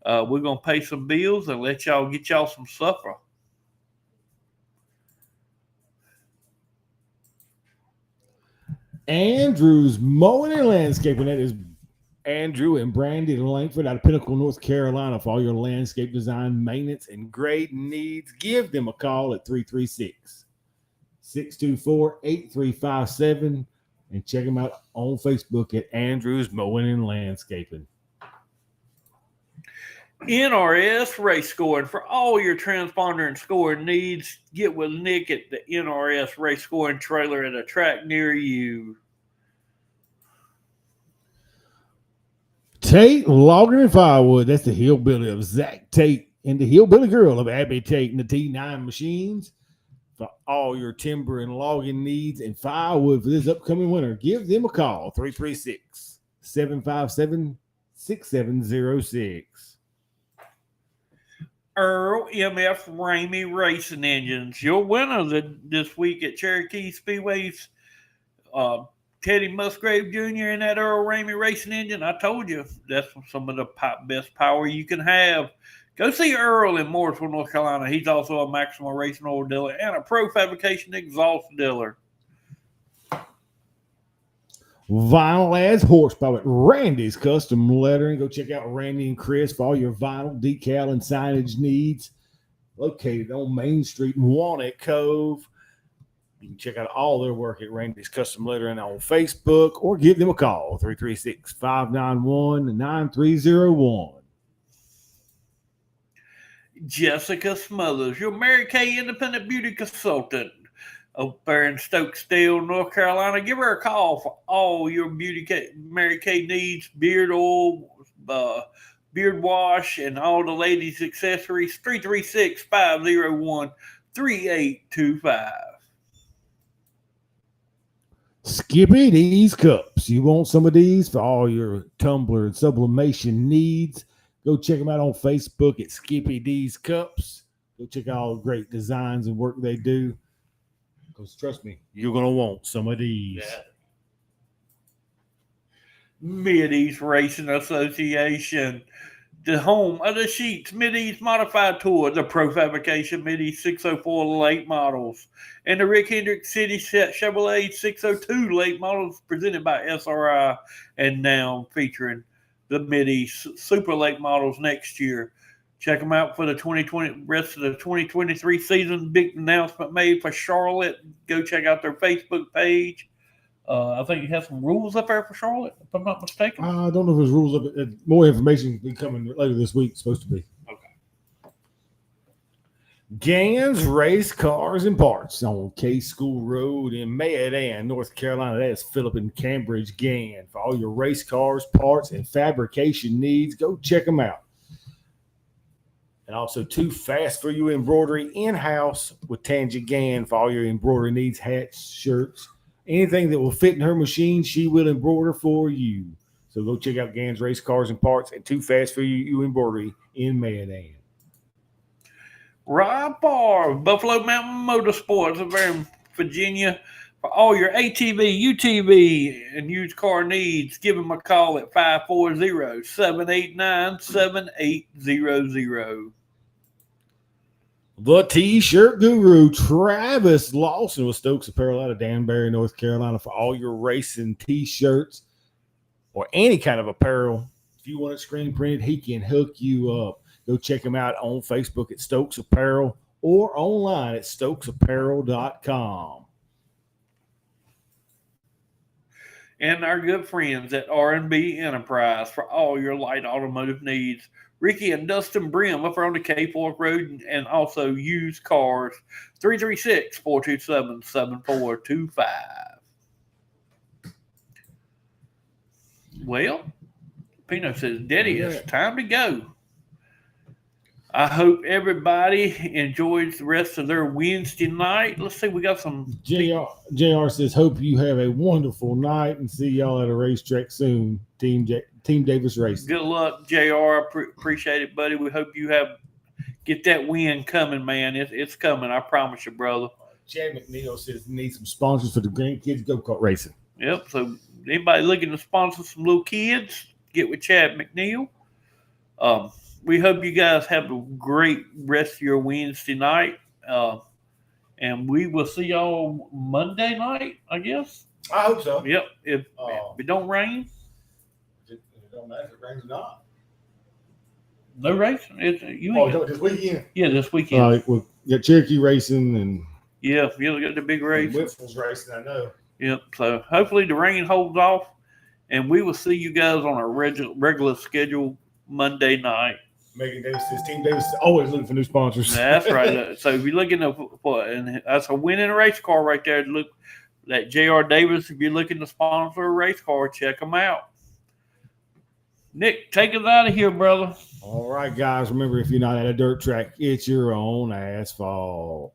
We're going to pay some bills and let y'all get y'all some supper. Andrew's Mowing and Landscaping. That is Andrew and Brandy Langford out of Pinnacle, North Carolina. For all your landscape design, maintenance, and grading needs, give them a call at 336-624-8357. And check them out on Facebook at Andrews Mowing and Landscaping. NRS Race Scoring. For all your transponder and scoring needs, get with Nick at the NRS Race Scoring trailer at a track near you. Tate Logging and Firewood. That's the hillbilly of Zach Tate and the hillbilly girl of Abby Tate and the T9 machines. For all your timber and logging needs and firewood for this upcoming winter, give them a call, 336-757-6706. Earl MF Ramey Racing Engines. Your winner this week at Cherokee Speedway's Teddy Musgrave Jr. in that Earl Ramey Racing Engine. I told you, that's some of the best power you can have. Go see Earl in Mooresville, North Carolina. He's also a Maximal Racing Oil dealer and a Pro Fabrication exhaust dealer. Vinyl adds horsepower at Randy's Custom Lettering. Go check out Randy and Chris for all your vinyl, decal, and signage needs. Located on Main Street in Walnut Cove. You can check out all their work at Randy's Custom Lettering on Facebook or give them a call, 336-591-9301. Jessica Smothers, your MaryKay independent beauty consultant up there in Stokesdale, North Carolina. Give her a call for all your MaryKay needs, beard oil, beard wash, and all the ladies' accessories. 336-501-3825. Skippy D's Cups. You want some of these for all your tumbler and sublimation needs? Go check them out on Facebook at Skippy D's Cups. Go check out all the great designs and work they do. Because trust me, you're going to want some of these. Yeah. Mid-East Racing Association. The home of the Sheets Mid-East Modified Tour, the Pro Fabrication Mid-East 604 late models, and the Rick Hendricks City Chevrolet 602 late models presented by SRI, and now featuring the Mid-East Super Late models next year. Check them out for the rest of the 2023 season. Big announcement made for Charlotte. Go check out their Facebook page. I think it has some rules up there for Charlotte, if I'm not mistaken. I don't know if there's rules of it. More information will be coming later this week. It's supposed to be. Okay. Gann's Race Cars and Parts on K School Road in Mayodan, North Carolina. That is Phillip and Cambridge Gann. For all your race cars, parts, and fabrication needs, go check them out. And also Too Fast for You Embroidery in-house with Tangi Gann for all your embroidery needs, hats, shirts. Anything that will fit in her machine, she will embroider for you. So go check out Gann's Race Cars and Parts and Too Fast for You Embroidery in Mayodan. Rob Barr, Buffalo Mountain Motorsports over there in Virginia. For all your ATV, UTV, and used car needs, give them a call at 540-789-7800. The T-shirt guru, Travis Lawson with Stokes Apparel out of Danbury, North Carolina, for all your racing T-shirts or any kind of apparel. If you want it screen printed, he can hook you up. Go check him out on Facebook at Stokes Apparel or online at stokesapparel.com. And our good friends at R&B Enterprise for all your light automotive needs. Ricky and Dustin Brim up on the K Fork Road and also used cars. 336-427-7425. Well, Pino says, Daddy, it's time to go. I hope everybody enjoys the rest of their Wednesday night. Let's see, we got some. JR says, hope you have a wonderful night and see y'all at a racetrack soon. Team Davis Racing. Good luck, JR. Appreciate it, buddy. We hope you get that win coming, man. It's coming. I promise you, brother. Chad McNeil says he needs some sponsors for the grandkids go-kart racing. Yep. So anybody looking to sponsor some little kids, get with Chad McNeil. We hope you guys have a great rest of your Wednesday night. And we will see y'all Monday night, I guess. I hope so. Yep. If it don't rain. It don't matter if it rains or not. No racing? This weekend? Yeah, this weekend. We'll get Cherokee racing and yeah, you got the big race. Whitfield's racing, I know. Yep. So hopefully the rain holds off, and we will see you guys on a regular schedule Monday night. Megan Davis says Team Davis is always looking for new sponsors. That's right. So if you're looking for, and that's a winning race car right there. Look, that J.R. Davis. If you're looking to sponsor a race car, check them out. Nick, take us out of here, brother. All right, guys. Remember, if you're not at a dirt track, it's your own asphalt.